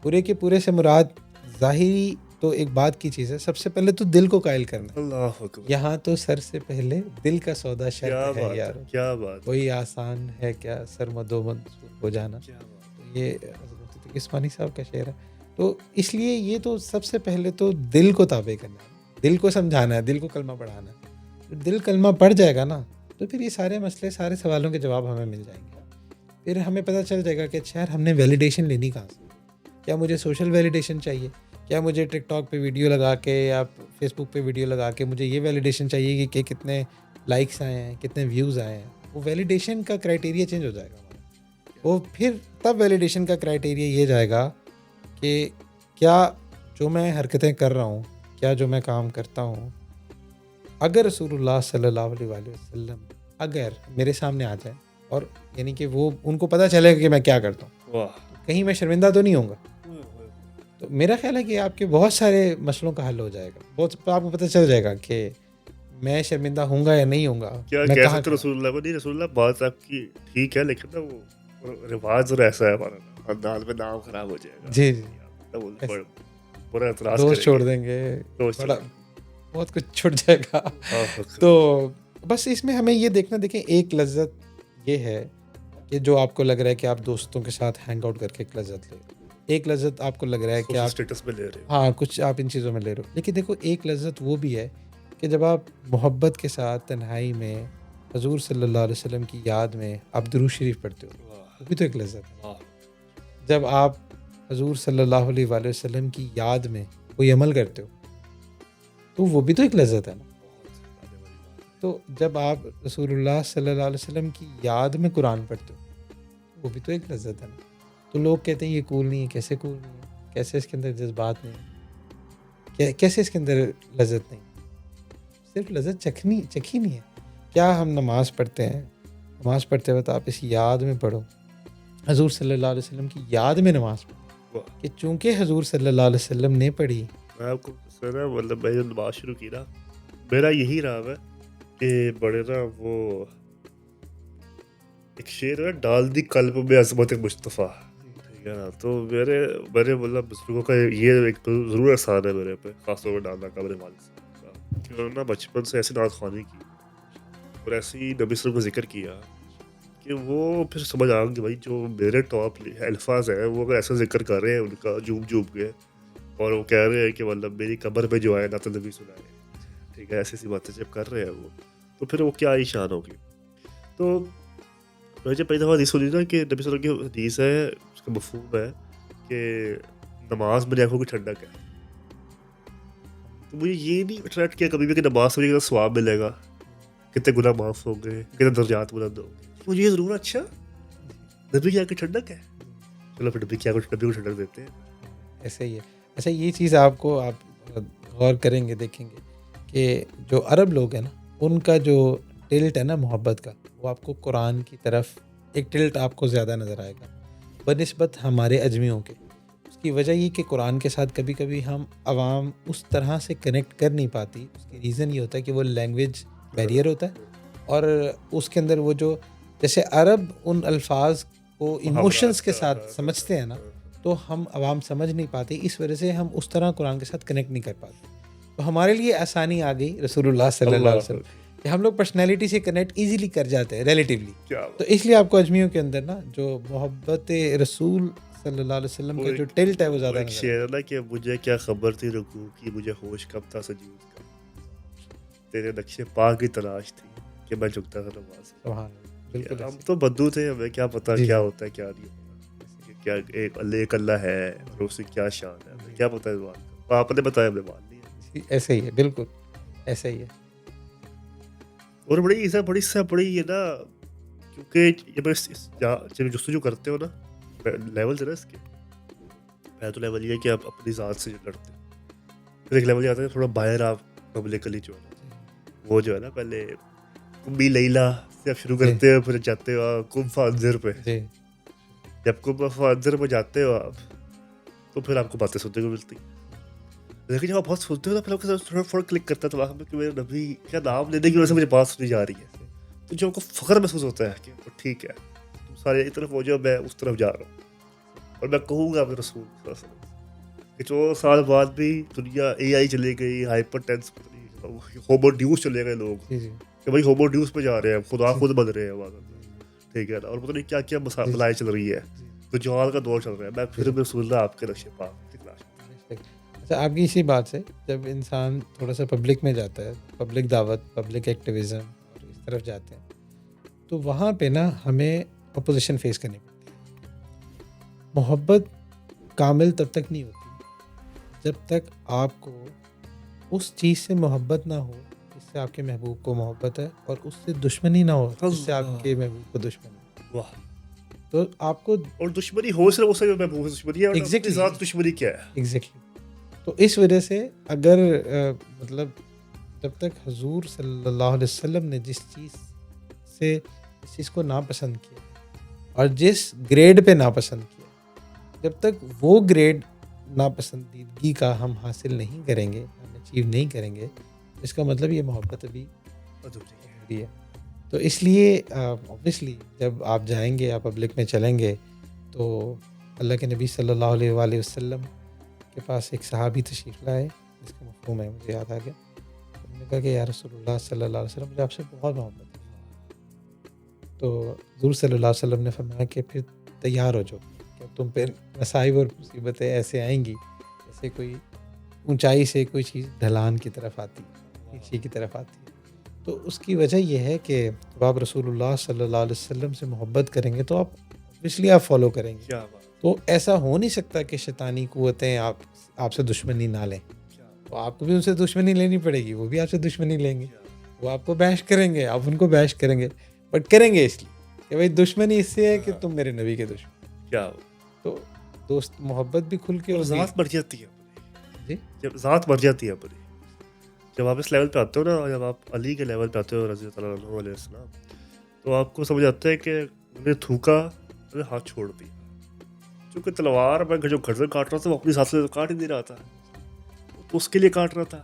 پورے کے پورے سے مراد ظاہری تو ایک بات کی چیز ہے, سب سے پہلے تو دل کو قائل کرنا. اللہ اکبر, یہاں تو سر سے پہلے دل کا سودا شرط ہے یار, کیا بات, کوئی آسان ہے کیا سر مدو منصور ہو جانا. یہ حضرت عثمانی صاحب کا شعر ہے. تو اس لیے یہ تو سب سے پہلے تو دل کو تابع کرنا ہے, دل کو سمجھانا ہے, دل کو کلمہ پڑھانا ہے. دل کلمہ پڑھ جائے گا نا تو پھر یہ سارے مسئلے, سارے سوالوں کے جواب ہمیں مل جائیں گے. پھر ہمیں پتہ چل جائے گا کہ اچھا ہم نے ویلیڈیشن لینی کہاں سے, کیا مجھے سوشل ویلیڈیشن چاہیے, کیا مجھے ٹک ٹاک پہ ویڈیو لگا کے یا فیس بک پہ ویڈیو لگا کے مجھے یہ ویلیڈیشن چاہیے کہ کتنے لائکس آئے ہیں, کتنے ویوز آئے ہیں. وہ ویلیڈیشن کا کرائٹیریا چینج ہو جائے گا. وہ پھر تب ویلیڈیشن کا کرائٹیریا یہ جائے گا کہ کیا جو میں حرکتیں کر رہا ہوں, کیا جو میں کام کرتا ہوں, اگر رسول اللہ صلی اللہ علیہ وسلم اگر میرے سامنے آ جائے, اور یعنی کہ وہ ان کو پتہ چلے گا کہ میں کیا کرتا ہوں, کہیں میں شرمندہ تو نہیں ہوں گا. تو میرا خیال ہے کہ آپ کے بہت سارے مسئلوں کا حل ہو جائے گا. بہت آپ کو پتہ چل جائے گا کہ میں شرمندہ ہوں گا یا نہیں ہوں گا. کیا کہہ سکتے رسول اللہ کو, نہیں رسول اللہ بات آپ کی ٹھیک ہے, لیکن نا وہ رواج ذرا ایسا ہے ہمارا, خاندان میں نام خراب ہو جائے گا. جی جی, پورا اعتراض دوست چھوڑ دیں گے, بہت کچھ چھوٹ جائے گا. تو بس اس میں ہمیں یہ دیکھنا, دیکھیں ایک لذت یہ ہے کہ جو آپ کو لگ رہا ہے کہ آپ دوستوں کے ساتھ ہینگ آؤٹ کر کے ایک لذت لے, ایک لذت آپ کو لگ رہا ہے کہ آپ اسٹیٹس میں لے رہے ہاں کچھ آپ ان چیزوں میں لے رہے ہو. لیکن دیکھو ایک لذت وہ بھی ہے کہ جب آپ محبت کے ساتھ تنہائی میں حضور صلی اللہ علیہ وسلم کی یاد میں آپ درود شریف پڑھتے ہو, وہ بھی تو ایک لذت ہے. جب آپ حضور صلی اللہ علیہ وآلہ وسلم کی یاد میں کوئی عمل کرتے ہو تو وہ بھی تو ایک لذت ہے نا. تو جب آپ رسول اللہ صلی اللہ علیہ وسلم کی یاد میں قرآن پڑھتے ہو وہ بھی تو ایک لذت ہے نا. تو لوگ کہتے ہیں یہ کول نہیں ہے, کیسے کول نہیں ہے, کیسے اس کے اندر جذبات نہیں ہے, کیسے اس کے اندر لذت نہیں. صرف لذت چکھی نہیں ہے. کیا ہم نماز پڑھتے ہیں, نماز پڑھتے وقت آپ اس یاد میں پڑھو، حضور صلی اللہ علیہ وسلم کی یاد میں نماز پڑھو، کہ چونکہ حضور صلی اللہ علیہ وسلم نے پڑھی. میں آپ کو سنا مطلب میں جب نماز شروع کی نا میرا یہی رہا ہے کہ بڑے نا وہ ایک شعر ہے ڈال دی قلب میں عظمت مصطفیٰ، ٹھیک ہے نا. تو میرے مطلب بزرگوں کا یہ ایک ضرور احسان ہے میرے پہ، خاص طور پر ڈالنا کا میرے والد صاحب کا، کہ انہوں نے نا بچپن سے ایسی نعت خوانی کی اور ایسی نبی صلی اللہ علیہ وسلم کو ذکر کیا کہ وہ پھر سمجھ آ گیا کہ بھائی جو میرے ٹاپ الفاظ ہیں وہ اگر ایسا ذکر کر رہے ہیں ان کا جھوم کے، اور وہ کہہ رہے ہیں کہ مطلب میری قبر پہ جو ہے نعت نبی سنائے، ٹھیک ہے، ایسی باتیں جب کر رہے ہیں وہ، تو پھر وہ کیا ہی شان ہوگی. تو میں جب پہلی دفعہ حدیث سنی نا کہ نبی صلی اللہ علیہ وسلم کی حدیث ہے، اس کا مفہوم ہے کہ نماز میری آنکھوں کی ٹھنڈک ہے، تو مجھے یہ نہیں اٹریکٹ کیا کبھی بھی کہ نماز سے مجھے کتنا ثواب ملے گا، کتنے گناہ معاف ہوں گے، کتنے درجات بلند ہوں گے. مجھے یہ ضرور اچھا نبی کی آنکھ کی ٹھنڈک ہے، چلو پھر نبی کی آنکھ کو ٹھنڈک دیتے ہیں. ایسے ہی ہے. اچھا یہ چیز آپ غور کریں گے، دیکھیں گے کہ جو عرب لوگ ہیں نا، ان کا جو ٹلٹ ہے نا محبت کا، وہ آپ کو قرآن کی طرف ایک ٹلٹ آپ کو زیادہ نظر آئے گا بنسبت ہمارے اجمیوں کے. اس کی وجہ یہ کہ قرآن کے ساتھ کبھی کبھی ہم عوام اس طرح سے کنیکٹ کر نہیں پاتی. اس کی ریزن یہ ہوتا ہے کہ وہ لینگویج بیریئر ہوتا ہے، اور اس کے اندر وہ جو جیسے عرب ان الفاظ کو ایموشنس کے ساتھ سمجھتے ہیں نا، تو ہم عوام سمجھ نہیں پاتے. اس وجہ سے ہم اس طرح قرآن کے ساتھ کنیکٹ نہیں کر پاتے. تو ہمارے لیے آسانی آ گئی رسول اللہ صلی اللہ علیہ وسلم کہ ہم لوگ پرسنالٹی سے کنیکٹ ایزیلی کر جاتے ہیں ریلیٹیولی. تو اس لیے آپ کو اجمیوں کے اندر نا جو محبت رسول صلی اللہ علیہ وسلم کا جو ٹلٹ ہے وہ زیادہ ایک شعر ہے نا کہ مجھے کیا خبر تھی رکوع کی، مجھے ہوش کب تھا سجود کا، تیرے نقش پا کی تلاش تھی کہ میں جھکتا تھا نماز. سبحان اللہ. بالکل ہم تو بدو تھے، ہمیں کیا پتا کیا ہوتا ہے کیا نہیں ہوتا، کیا ایک اللہ ہے اور اس کی کیا شان ہے، ہمیں کیا پتا ہے اس بات کا. آپ نے بتایا ہم نے مان لیا. ایسے ہی ہے، بالکل ایسا ہی ہے. اور بڑی یہ نا، کیونکہ جب جستجو کرتے ہو نا لیول ہے نا اس کے، پہلا تو لیول یہ ہے کہ آپ اپنی ذات سے لڑتے ہیں، پھر ایک لیول یہ آتا ہے تھوڑا باہر آپ پبلکلی جو ہے وہ جو ہے نا، پہلے کمبی لیلا سے آپ شروع کرتے ہو، پھر جاتے ہو کم فانزر پہ. جب کم فانزر پہ جاتے ہو آپ تو پھر آپ کو باتیں سننے کو ملتی، لیکن جب آپ بہت سنتے ہو نا پھر آپ کے ساتھ تھوڑا فرق کلک کرتا ہے تو وہاں کہ میرے نبی کیا نام لینے کی وجہ سے مجھے بات سنی جا رہی ہے، تو جو آپ کو فخر محسوس ہوتا ہے کہ ٹھیک ہے تم سارے ایک طرف ہو جاؤ، میں اس طرف جا رہا ہوں. اور میں کہوں گا اپنے رسول صلی اللہ علیہ وسلم کہ 14 سال بعد بھی دنیا اے آئی چلے گئی، ہائپر ٹینس ہومو ڈیوس چلے گئے لوگ کہ بھائی ہومو ڈیوس پہ جا رہے ہیں، خدا خود بن رہے ہیں، ٹھیک ہے نا، اور پتہ نہیں کیا کیا بلائیں چل رہی ہے، تو جہال کا دور چل رہا ہے. میں پھر بھی رسول اللہ آپ کے نقش پاک تلاش. اچھا آپ کی اسی بات سے جب انسان تھوڑا سا پبلک میں جاتا ہے، پبلک دعوت، پبلک ایکٹیویزم اور اس طرف جاتے ہیں، تو وہاں پہ نا ہمیں اپوزیشن فیس کرنی پڑتی ہے. محبت کامل تب تک نہیں ہوتی جب تک آپ کو اس چیز سے محبت نہ ہو جس سے آپ کے محبوب کو محبت ہے، اور اس سے دشمنی نہ ہو جس سے آپ کے محبوب کو دشمنی. واہ. تو آپ کو اور دشمنی ہو صرف اس سے محبوب دشمنی ہے، اور اپنی ذات دشمنی کیا ہے. ایگزیکٹلی. تو اس وجہ سے اگر مطلب جب تک حضور صلی اللہ علیہ وسلم نے جس چیز کو ناپسند کیا اور جس گریڈ پہ ناپسند کیا، جب تک وہ گریڈ ناپسندیدگی کا ہم حاصل نہیں کریں گے، ہم اچیو نہیں کریں گے، اس کا مطلب یہ محبت ابھی ادھوری ہے. تو اس لیے اوبیسلی جب آپ جائیں گے، آپ پبلک میں چلیں گے، تو اللہ کے نبی صلی اللہ علیہ وآلہ وسلم کے پاس ایک صحابی تشریف لائے جس کا مفہوم ہے مجھے یاد آ گیا. انہوں نے کہا کہ یا رسول اللہ صلی اللہ علیہ وسلم، مجھے آپ سے بہت محبت ہے. تو حضور صلی اللہ علیہ وسلم نے فرمایا کہ پھر تیار ہو جاؤ کہ تم پہ مصائب اور مصیبتیں ایسے آئیں گی جیسے کوئی اونچائی سے کوئی چیز ڈھلان کی طرف آتی ہے، نیچے کی طرف آتی ہے. تو اس کی وجہ یہ ہے کہ جب آپ رسول اللہ صلی اللہ علیہ وسلم سے محبت کریں گے تو آپ اوبیسلی آپ فالو کریں گے. تو ایسا ہو نہیں سکتا کہ شیطانی قوتیں آپ سے دشمنی نہ لیں. تو آپ کو بھی ان سے دشمنی لینی پڑے گی، وہ بھی آپ سے دشمنی لیں گے، وہ آپ کو بیش کریں گے، آپ ان کو بیش کریں گے، بٹ کریں گے اس لیے کہ بھائی دشمنی اس سے ہے کہ تم میرے نبی کے دشمن. کیا تو دوست محبت بھی کھل کے ذات مر جاتی ہے. جی جب ذات مر جاتی ہے اپنی، جب آپ اس لیول پہ آتے ہو نا، جب آپ علی کے لیول پہ آتے ہو رضی اللہ عنہ علیہ السلام، تو آپ کو سمجھ آتا ہے کہ انہیں تھوکا انہیں ہاتھ چھوڑ دیا. چونکہ تلوار میں جو گردن کاٹ رہا تھا وہ اپنی ذات سے تو کاٹ ہی نہیں رہا تھا, تو اس کے لیے کاٹ رہا تھا.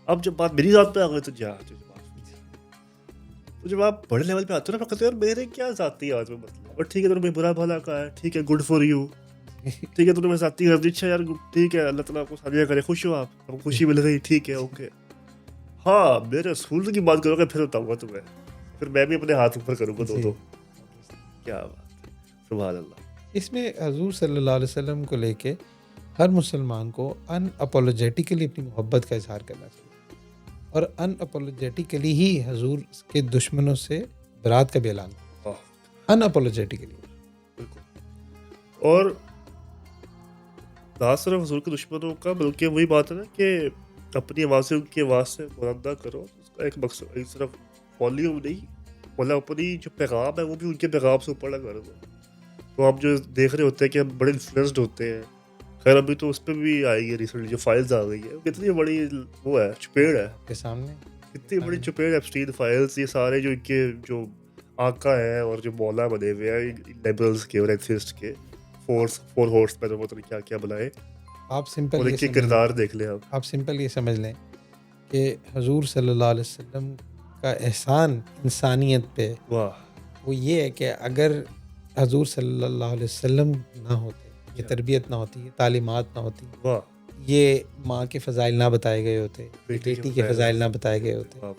اب جب بات میری ذات پہ آ گئی تو تو جب آپ بڑے لیول پہ آتے ہو نا کہتے ہیں یار میرے کیا ذاتی آج میں مسئلہ, اور ٹھیک ہے تم نے برا بھلا کہا ہے, ٹھیک ہے گڈ فار یو, ٹھیک ہے تم نے ذاتی کر دی, اچھا یار ٹھیک ہے اللہ تعالیٰ آپ کو سامنے کرے, خوش ہو آپ کو خوشی مل گئی, ٹھیک ہے اوکے. ہاں میرے رسول کی بات کرو گے پھر بتاؤں گا تمہیں, پھر میں بھی اپنے ہاتھ اوپر کروں گا دو. کیا بات, سبحان اللہ. اس میں حضور صلی اللہ علیہ وسلم کو لے کے ہر مسلمان کو ان اپولوجیٹیکلی اپنی محبت کا اظہار کرنا چاہیے, اور ان اپولوجیٹیکلی ہی حضور کے دشمنوں سے برات کا بھی اعلان کرنا, ان اپولوجیٹیکلی. بالکل. اور نہ صرف حضور کے دشمنوں کا بلکہ وہی بات ہے نا کہ اپنی آوازیں ان کی آواز سے بلندہ کرو. اس کا ایک مقصد ایک صرف والیوم نہیں, مطلب اپنی جو پیغام ہے وہ بھی ان کے پیغام سے اوپر لگا دو. تو آپ جو دیکھ رہے ہوتے ہیں کہ ہم بڑے انفلوئنسڈ ہوتے ہیں, خیر ابھی تو اس پہ بھی آئی ہے ریسنٹلی جو فائلز آ گئی ہے, کتنی بڑی وہ ہے چپیڑ ہے آپ کے سامنے, کتنی بڑی چپیڑ ایپسٹین فائلز, یہ سارے جو ان کے جو آقا ہیں اور جو مولا بنے ہوئے ہیں لیبرلز کے اور ایتھیسٹ کے, فور ہورس میں وہ کیا کیا بنائے, آپ سمپل اور یہ ان کے سمجھ لیں, کردار دیکھ لیں آپ سمپل یہ سمجھ لیں کہ حضور صلی اللہ علیہ وسلم کا احسان انسانیت پہ واہ وہ یہ ہے کہ اگر حضور صلی اللہ علیہ وسلم نہ ہوتے, یہ تربیت نہ ہوتی, یہ تعلیمات نہ ہوتی, واہ, یہ ماں کے فضائل نہ بتائے گئے ہوتے, بیٹی کے فضائل نہ بتائے گئے ہوتے,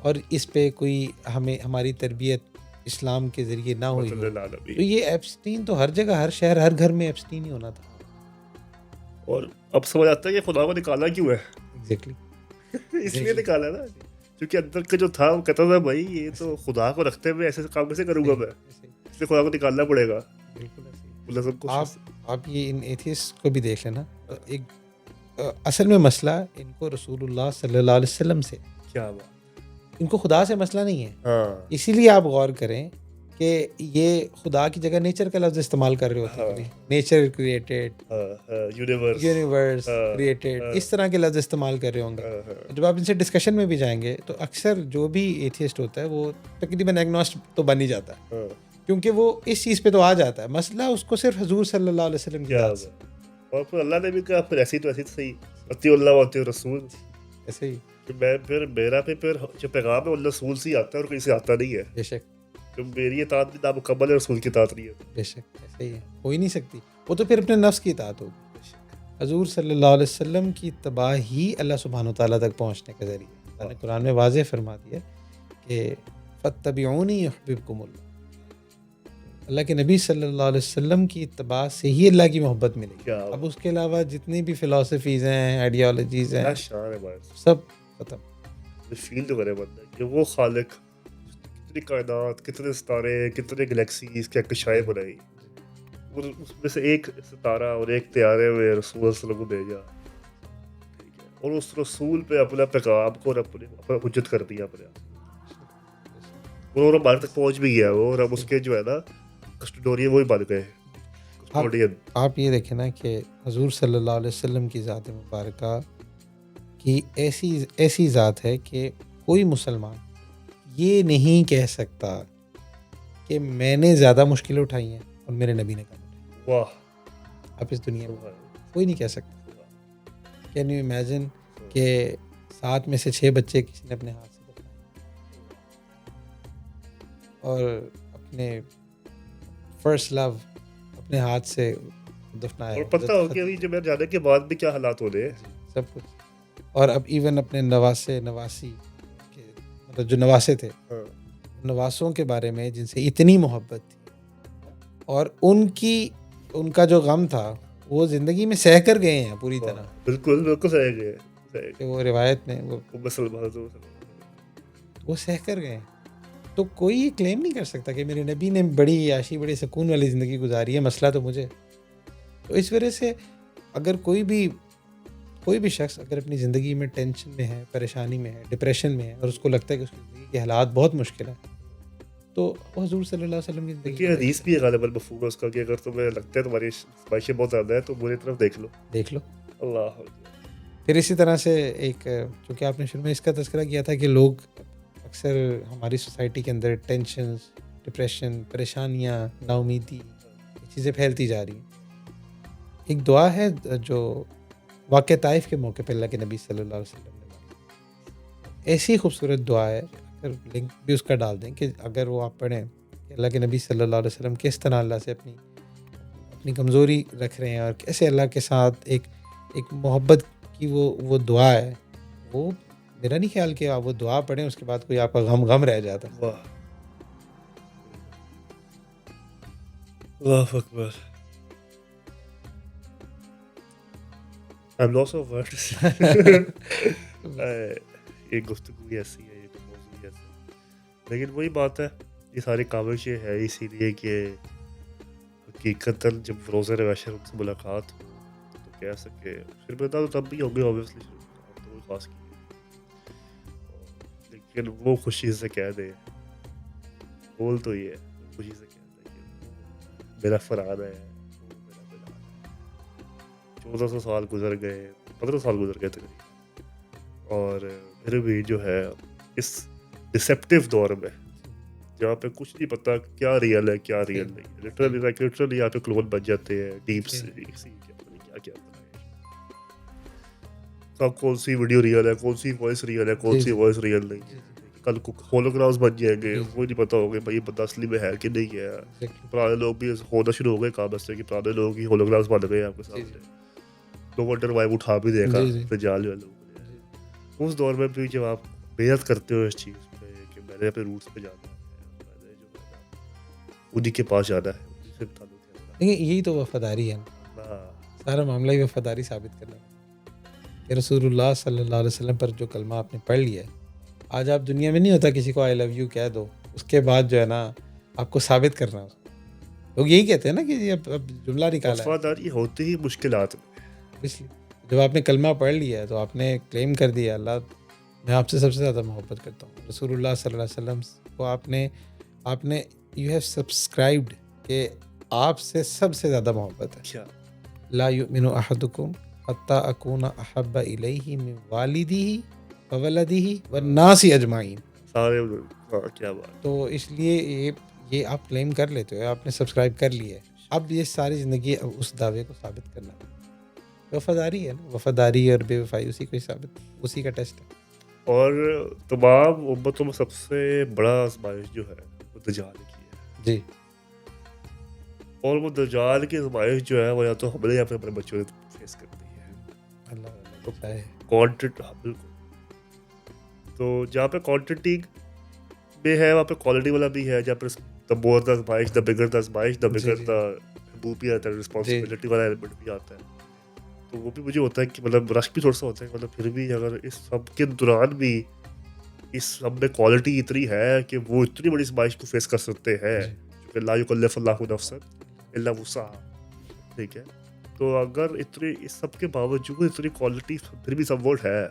اور اس پہ کوئی ہماری تربیت اسلام کے ذریعے نہ ہوئی ہو, تو یہ ایپسٹین تو ہر جگہ, ہر شہر, ہر گھر میں ایپسٹین ہی ہونا تھا. اور اب سمجھ آتا ہے کہ خدا کو نکالا کیوں ہے, ایگزیکٹلی اس لیے نکالا نا کیونکہ اندر کا جو تھا وہ کہتا تھا بھائی یہ تو خدا کو رکھتے ہوئے ایسے کام کیسے کروں گا میں, اس لیے خدا کو نکالنا پڑے گا. بالکل. آپ یہ ان ایتھیسٹ کو بھی دیکھ لینا, ایک اصل میں مسئلہ ان کو رسول اللہ صلی اللہ علیہ وسلم سے, کیا بات, ان کو خدا سے مسئلہ نہیں ہے. ہاں اسی لیے آپ غور کریں کہ یہ خدا کی جگہ نیچر کا لفظ استعمال کر رہے ہوتے ہیں, نیچر کریٹڈ, یونیورس کریٹڈ, اس طرح کے لفظ استعمال کر رہے ہوں گے. جب آپ ان سے ڈسکشن میں بھی جائیں گے تو اکثر جو بھی ایتھیسٹ ہوتا ہے وہ تقریباً ایگنوسٹ تو بن ہی جاتا ہے, کیونکہ وہ اس چیز پہ تو آ جاتا ہے. مسئلہ اس کو صرف حضور صلی اللہ علیہ وسلم کی ذات سے, اور پھر اللہ نے بھی کہا پھر ایسی تو ایسی صحیح, اطیع اللہ و اطیع الرسول, ایسے ہی کہ میں پھر میرا پھر جو پیغام ہے وہ اللہ رسول سے ہی آتا ہے اور کہیں سے آتا نہیں ہے. بے شک, تو میری اطاعت بھی نامکمل ہے, رسول کی اطاعت نہیں ہے. بے شک ایسے ہی ہے, ہو ہی نہیں سکتی. وہ تو پھر اپنے نفس کی اطاعت ہوگی. حضور صلی اللہ علیہ وسلم کی اتباع ہی اللہ سبحانہ وتعالیٰ تک پہنچنے کا ذریعہ. اللہ نے قرآن میں واضح فرما دیا کہ فاتبعونی یحببکم اللہ, اللہ کے نبی صلی اللہ علیہ وسلم کی اتباع سے ہی اللہ کی محبت ملے گی. اب اس کے علاوہ جتنی بھی فلاسفیز ہیں, آئیڈیالوجیز ہیں, سب ختم. فیل تو کرے بندہ کہ وہ خالق کتنی کائنات, کتنے ستارے, کتنے گلیکسیز کے کشائے بنائی, اور اس میں سے ایک ستارہ اور ایک طیارے میں رسول اللہ صلی اللہ علیہ وسلم کو بھیجا, اور اس رسول پہ اپنا پیغام کو اور اپنا حجت کر دیا اپنے آپ, اور ہمارے تک پہنچ بھی گیا وہ, اور ہم اس کے جو ہے نا کسٹوڈورین وہی بن گئے. آپ یہ دیکھیں نا کہ حضور صلی اللہ علیہ وسلم کی ذات مبارکہ کی ایسی ذات ہے کہ کوئی مسلمان یہ نہیں کہہ سکتا کہ میں نے زیادہ مشکلیں اٹھائی ہیں اور میرے نبی نے کم اٹھائی. واہ, آپ اس دنیا میں کوئی نہیں کہہ سکتا. کین یو امیجن کہ 7 میں سے 6 بچے کسی نے اپنے ہاتھ سے دفنائے, اور اپنے فرسٹ لو اپنے ہاتھ سے دفنایا, اور پتہ ہو کہ ابھی جو میں جانے کے بعد بھی کیا حالات ہو رہے ہیں, سب کچھ. اور اب ایون اپنے نواسی کے مطلب جو نواسے تھے, نواسوں کے بارے میں جن سے اتنی محبت تھی, اور ان کا جو غم تھا وہ زندگی میں سہ کر گئے ہیں پوری طرح. بالکل سہ گئے, وہ روایت میں وہ سہ کر گئے. تو کوئی یہ کلیم نہیں کر سکتا کہ میرے نبی نے بڑی عیاشی, بڑی سکون والی زندگی گزاری ہے, مسئلہ تو مجھے. تو اس وجہ سے اگر کوئی بھی شخص اگر اپنی زندگی میں ٹینشن میں ہے, پریشانی میں ہے, ڈپریشن میں ہے, اور اس کو لگتا ہے کہ اس کی زندگی کے حالات بہت مشکل ہیں, تو وہ حضور صلی اللہ علیہ وسلم کی زندگی حدیث بھی غالباً مفہوم ہے اس کا کہ اگر تمہیں لگتا ہے تمہاری خواہشیں بہت زیادہ ہیں تو میری طرف دیکھ لو. اللہ. پھر اسی طرح سے ایک چونکہ آپ نے شروع میں اس کا تذکرہ کیا تھا کہ لوگ اکثر ہماری سوسائٹی کے اندر ٹینشنز، ڈپریشن، پریشانیاں، نا امیدی، یہ چیزیں پھیلتی جا رہی ہیں. ایک دعا ہے جو واقعہ طائف کے موقع پہ اللہ کے نبی صلی اللہ علیہ وسلم نے، ایسی خوبصورت دعا ہے، اگر لنک بھی اس کا ڈال دیں کہ اگر وہ آپ پڑھیں کہ اللہ کے نبی صلی اللہ علیہ وسلم کس طرح اللہ سے اپنی کمزوری رکھ رہے ہیں اور کیسے اللہ کے ساتھ ایک محبت کی وہ دعا ہے. وہ میرا نہیں خیال کہ آپ وہ دعا پڑھیں اس کے بعد کوئی آپ کا غم رہ جاتا. واہ اللہ اکبر. I'm lost of words. یہ گفتگو ایسی ہے، یہ موضوع ایسا ہے، لیکن وہی بات ہے، یہ ساری کاوشیں ہے اسی لیے کہ حقیقتاً جب روزہ بشر ان سے ملاقات ہو تو کہہ سکے، پھر بتا تو تب بھی ہوگی اوبیسلی، تو کوئی خاص کی، لیکن وہ خوشی سے کہہ دے، بول تو یہ ہے خوشی سے کہہ دے کہ میرا فرحان ہے، 1400 سال گزر گئے، 15 سال گزر گئے تقریباً، اور پھر بھی جو ہے اس ڈسیپٹیو دور میں جہاں پہ کچھ نہیں پتا کیا ریئل ہے کیا ریئل نہیں ہے، لٹرلی یہاں پہ کلون بن جاتے ہیں ڈیپ سے کیا کیا کب کون سی ویڈیو ریئل ہے، کون سی وائس ریئل ہے، کون سی وائس ریئل نہیں ہے، کل ہولوگرامس بن جائیں گے، وہ نہیں پتا ہوگا بھائی بندہ اصلی میں ہے کہ نہیں ہے. پرانے لوگ بھی ہونا شروع ہو گئے کام ایسے کہ پرانے لوگ ہی ہولوگرامس بن گئے آپ کے سامنے، لوگ ونڈر وائب اٹھا بھی دے گا دجال والے لوگ. اس دور میں بھی جب آپ بیعت کرتے ہو اس چیز پہ کہ میں نے اپنے روٹس پہ جانا ہے، میں نے جو انہیں کے پاس جانا ہے، انہیں سے تعلق ہے. لیکن یہی تو وفاداری ہے نا، سارا معاملہ ہی وفاداری ثابت کرنا کہ رسول اللہ صلی اللہ علیہ وسلم پر جو کلمہ آپ نے پڑھ لیا ہے، آج آپ دنیا میں نہیں ہوتا کسی کو آئی لو یو کہہ دو، اس کے بعد جو ہے نا آپ کو ثابت کرنا. لوگ یہی کہتے ہیں نا کہ اب جملہ نکالا ہے، وفاداری ہوتی ہی مشکلات میں. جب آپ نے کلمہ پڑھ لیا ہے تو آپ نے کلیم کر دیا اللہ میں آپ سے سب سے زیادہ محبت کرتا ہوں. رسول اللہ صلی اللہ علیہ وسلم کو آپ نے یو ہیو سبسکرائبڈ کہ آپ سے سب سے زیادہ محبت ہے. کیا لا یؤمن احدکم حتی اکون احب الیہ من والدہ وولدہ والناس اجمعین. سارے کیا بات. تو اس لیے یہ آپ کلیم کر لیتے ہو، آپ نے سبسکرائب کر لیا ہے. اب یہ ساری زندگی اب اس دعوے کو ثابت کرنا ہے. وفاداری ہے نا، وفاداری اور بے وفائی اسی کو ثابت، اسی کا ٹیسٹ ہے. اور تمام امتوں میں سب سے بڑا آزمائش جو ہے وہ دجال کی ہے. جی، اور وہ دجال کی آزمائش جو ہے وہ یا تو ہمیں یا پھر اپنے بچوں کو فیس کرتی ہے. اللہ چاہے کانٹینٹ بالکل. تو جہاں پہ کوانٹٹی میں ہے وہاں پہ کوالٹی والا بھی ہے. جہاں پہ دا مور دا آزمائش دا بگر دا آزمائش دا بگر دا حبوب بھی آتا ہے، رسپانسبلٹی والا ایلیمنٹ بھی آتا ہے. تو وہ بھی مجھے ہوتا ہے کہ مطلب رش بھی تھوڑا سا ہوتا ہے، مطلب پھر بھی اگر اس سب کے دوران بھی اس سب میں کوالٹی اتنی ہے کہ وہ اتنی بڑی آزمائش کو فیس کر سکتے ہیں کیونکہ لا یکلف اللہ نفسا الا وسعها. ٹھیک ہے، تو اگر اتنی اس سب کے باوجود اتنی کوالٹی پھر بھی سب ورڈ ہے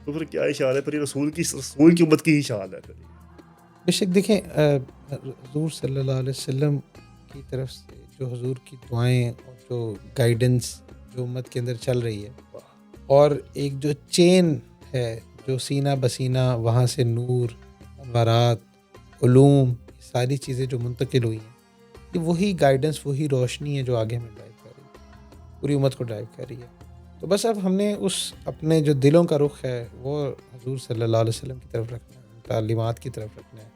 تو پھر کیا اشارہ ہے؟ پھر یہ رسول کی امت کی ہی شان ہے. پھر بے شک دیکھیں حضور صلی اللہ علیہ وسلم کی طرف سے جو حضور کی دعائیں اور جو گائیڈنس جو امت کے اندر چل رہی ہے، اور ایک جو چین ہے جو سینہ بسینہ وہاں سے نور، انوارات، علوم، ساری چیزیں جو منتقل ہوئی ہیں، یہ وہی گائیڈنس، وہی روشنی ہے جو آگے ہمیں ڈرائیو کر رہی ہے، پوری امت کو ڈرائیو کر رہی ہے. تو بس اب ہم نے اس اپنے جو دلوں کا رخ ہے وہ حضور صلی اللہ علیہ وسلم کی طرف رکھنا ہے، تعلیمات کی طرف رکھنا ہے،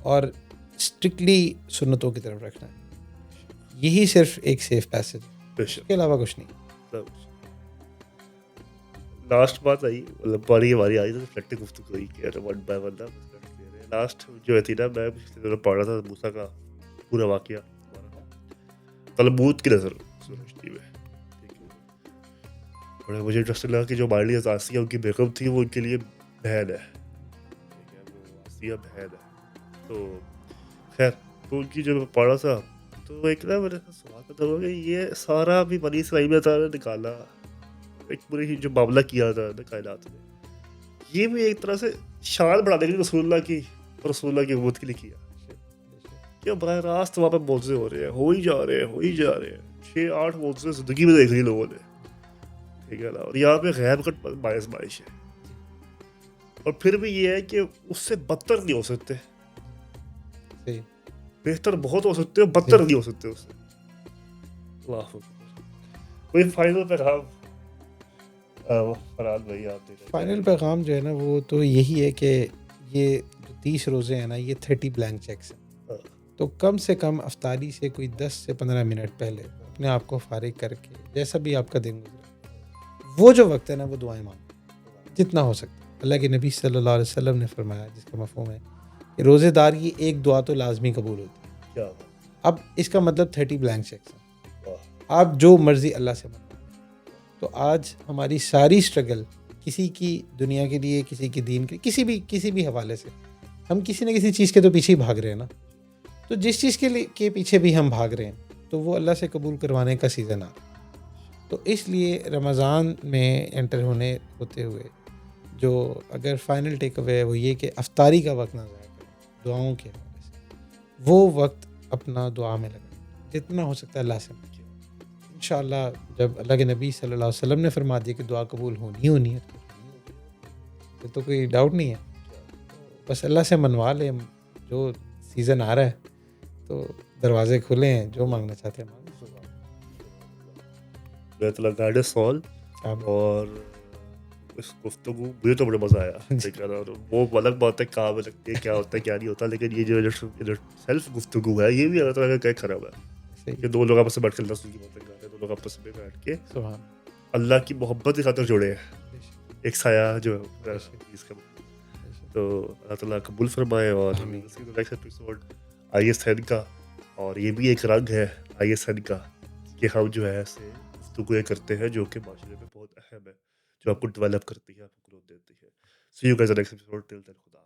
اور اسٹرکٹلی سنتوں کی طرف رکھنا ہے. یہی صرف ایک سیف پیسج ہے، اس کے علاوہ کچھ نہیں. لاسٹ بات آئی، مطلب بڑی ہماری آئی تو ریفلیکٹو گفتگو ہوئی کہ ون بائی ون لاسٹ جو تھی نا، میں پچھلے دنوں پڑھ رہا تھا موسیٰ کا پورا واقعہ تلمود کی نظر روشنی میں. بڑے مجھے انٹرسٹنگ لگا کہ جو ہمارے لیے آسیہ ان کی بیگم تھی وہ ان کے لیے بہن ہے، وہ آسیہ بہن ہے. تو خیر تو ان کی جو میں پڑھ رہا تھا تو ایک نا میرے سوال پیدا ہوا کہ یہ سارا بھی بنی اسرائیل میں تھا نکالا، ایک پوری جو معاملہ کیا تھا کائنات میں، یہ بھی ایک طرح سے شان بڑھانے کے لیے رسول اللہ کی اور رسول اللہ کی امت کے لیے کیا کہ براہ راست وہاں پہ معجزے ہو رہے ہیں، ہو ہی جا رہے ہیں 6-8 معجزے زندگی میں دیکھ لی لوگوں نے. ٹھیک ہے نا، اور یہاں پہ غیب کا آزمائش ہے. اور پھر بھی یہ ہے کہ اس سے بدتر نہیں ہو سکتے. صحیح. بہتر بہت ہو سکتے ہو, بدتر نہیں ہو سکتے اس سے. اللہ اکبر. کوئی فائنل پیغام فرحان بھائی آپ دے. فائنل پیغام جو ہے نا وہ تو یہی ہے کہ یہ جو 30 روزے ہیں نا یہ 30 بلینک چیکس ہیں. تو کم سے کم افطاری سے کوئی 10 سے 15 منٹ پہلے اپنے آپ کو فارغ کر کے جیسا بھی آپ کا دن گزرا وہ جو وقت ہے نا وہ دعائیں مانگو جتنا ہو سکتا ہے. اللہ کے نبی صلی اللہ علیہ وسلم نے فرمایا جس کا مفہوم ہے کہ روزے دار کی ایک دعا تو لازمی قبول ہوتی ہے. کیا اب اس کا مطلب 30 بلینک چیکس ہیں. آپ جو مرضی اللہ سے مانگو. تو آج ہماری ساری اسٹرگل کسی کی دنیا کے لیے, کسی کی دین کے, کسی بھی حوالے سے ہم کسی نہ کسی چیز کے تو پیچھے ہی بھاگ رہے ہیں نا. تو جس چیز کے پیچھے بھی ہم بھاگ رہے ہیں تو وہ اللہ سے قبول کروانے کا سیزن آ رہا ہے. تو اس لیے رمضان میں انٹر ہوتے ہوئے جو اگر فائنل ٹیک اوے ہے وہ یہ کہ افطاری کا وقت نہ ضائع کریں دعاؤں کے حوالے سے. وہ وقت اپنا دعا میں لگائیں جتنا ہو سکتا ہے اللہ سے. انشاءاللہ جب اللہ کے نبی صلی اللہ علیہ وسلم نے فرما دیا کہ دعا قبول ہونی ہے تو کوئی ڈاؤٹ نہیں ہے. بس اللہ سے منوا لیں, جو سیزن آ رہا ہے تو دروازے کھلے ہیں, جو مانگنا چاہتے ہیں مانگیں. گائیڈنس آل. اور اس گفتگو مجھے تو بڑا مزہ آیا. وہ الگ بات ہے کہاں میں لگتی ہے کیا ہوتا ہے کیا نہیں ہوتا, لیکن یہ جو سیلف گفتگو ہے یہ بھی اللہ تعالیٰ کا خراب ہے کہ دو لوگ آپس میں بیٹھ کے اللہ کی باتیں کر رہے ہیں, دو لوگ آپس میں بیٹھ کے اللہ کی محبت کی خاطر جڑے ہیں ایک سایہ جو ہے اس کا. تو اللہ تعالیٰ قبول فرمائے. اور next episode I S N کا, اور یہ بھی ایک رنگ ہے آئی ایس این کا کہ ہم جو ہے ایسے گفتگویں کرتے ہیں جو کہ معاشرے میں بہت اہم ہے, جو آپ کو ڈیولپ کرتی ہے, آپ کو گروتھ دیتی ہے. سی یو گائز نیکسٹ ایپیسوڈ. ٹل دین خدا.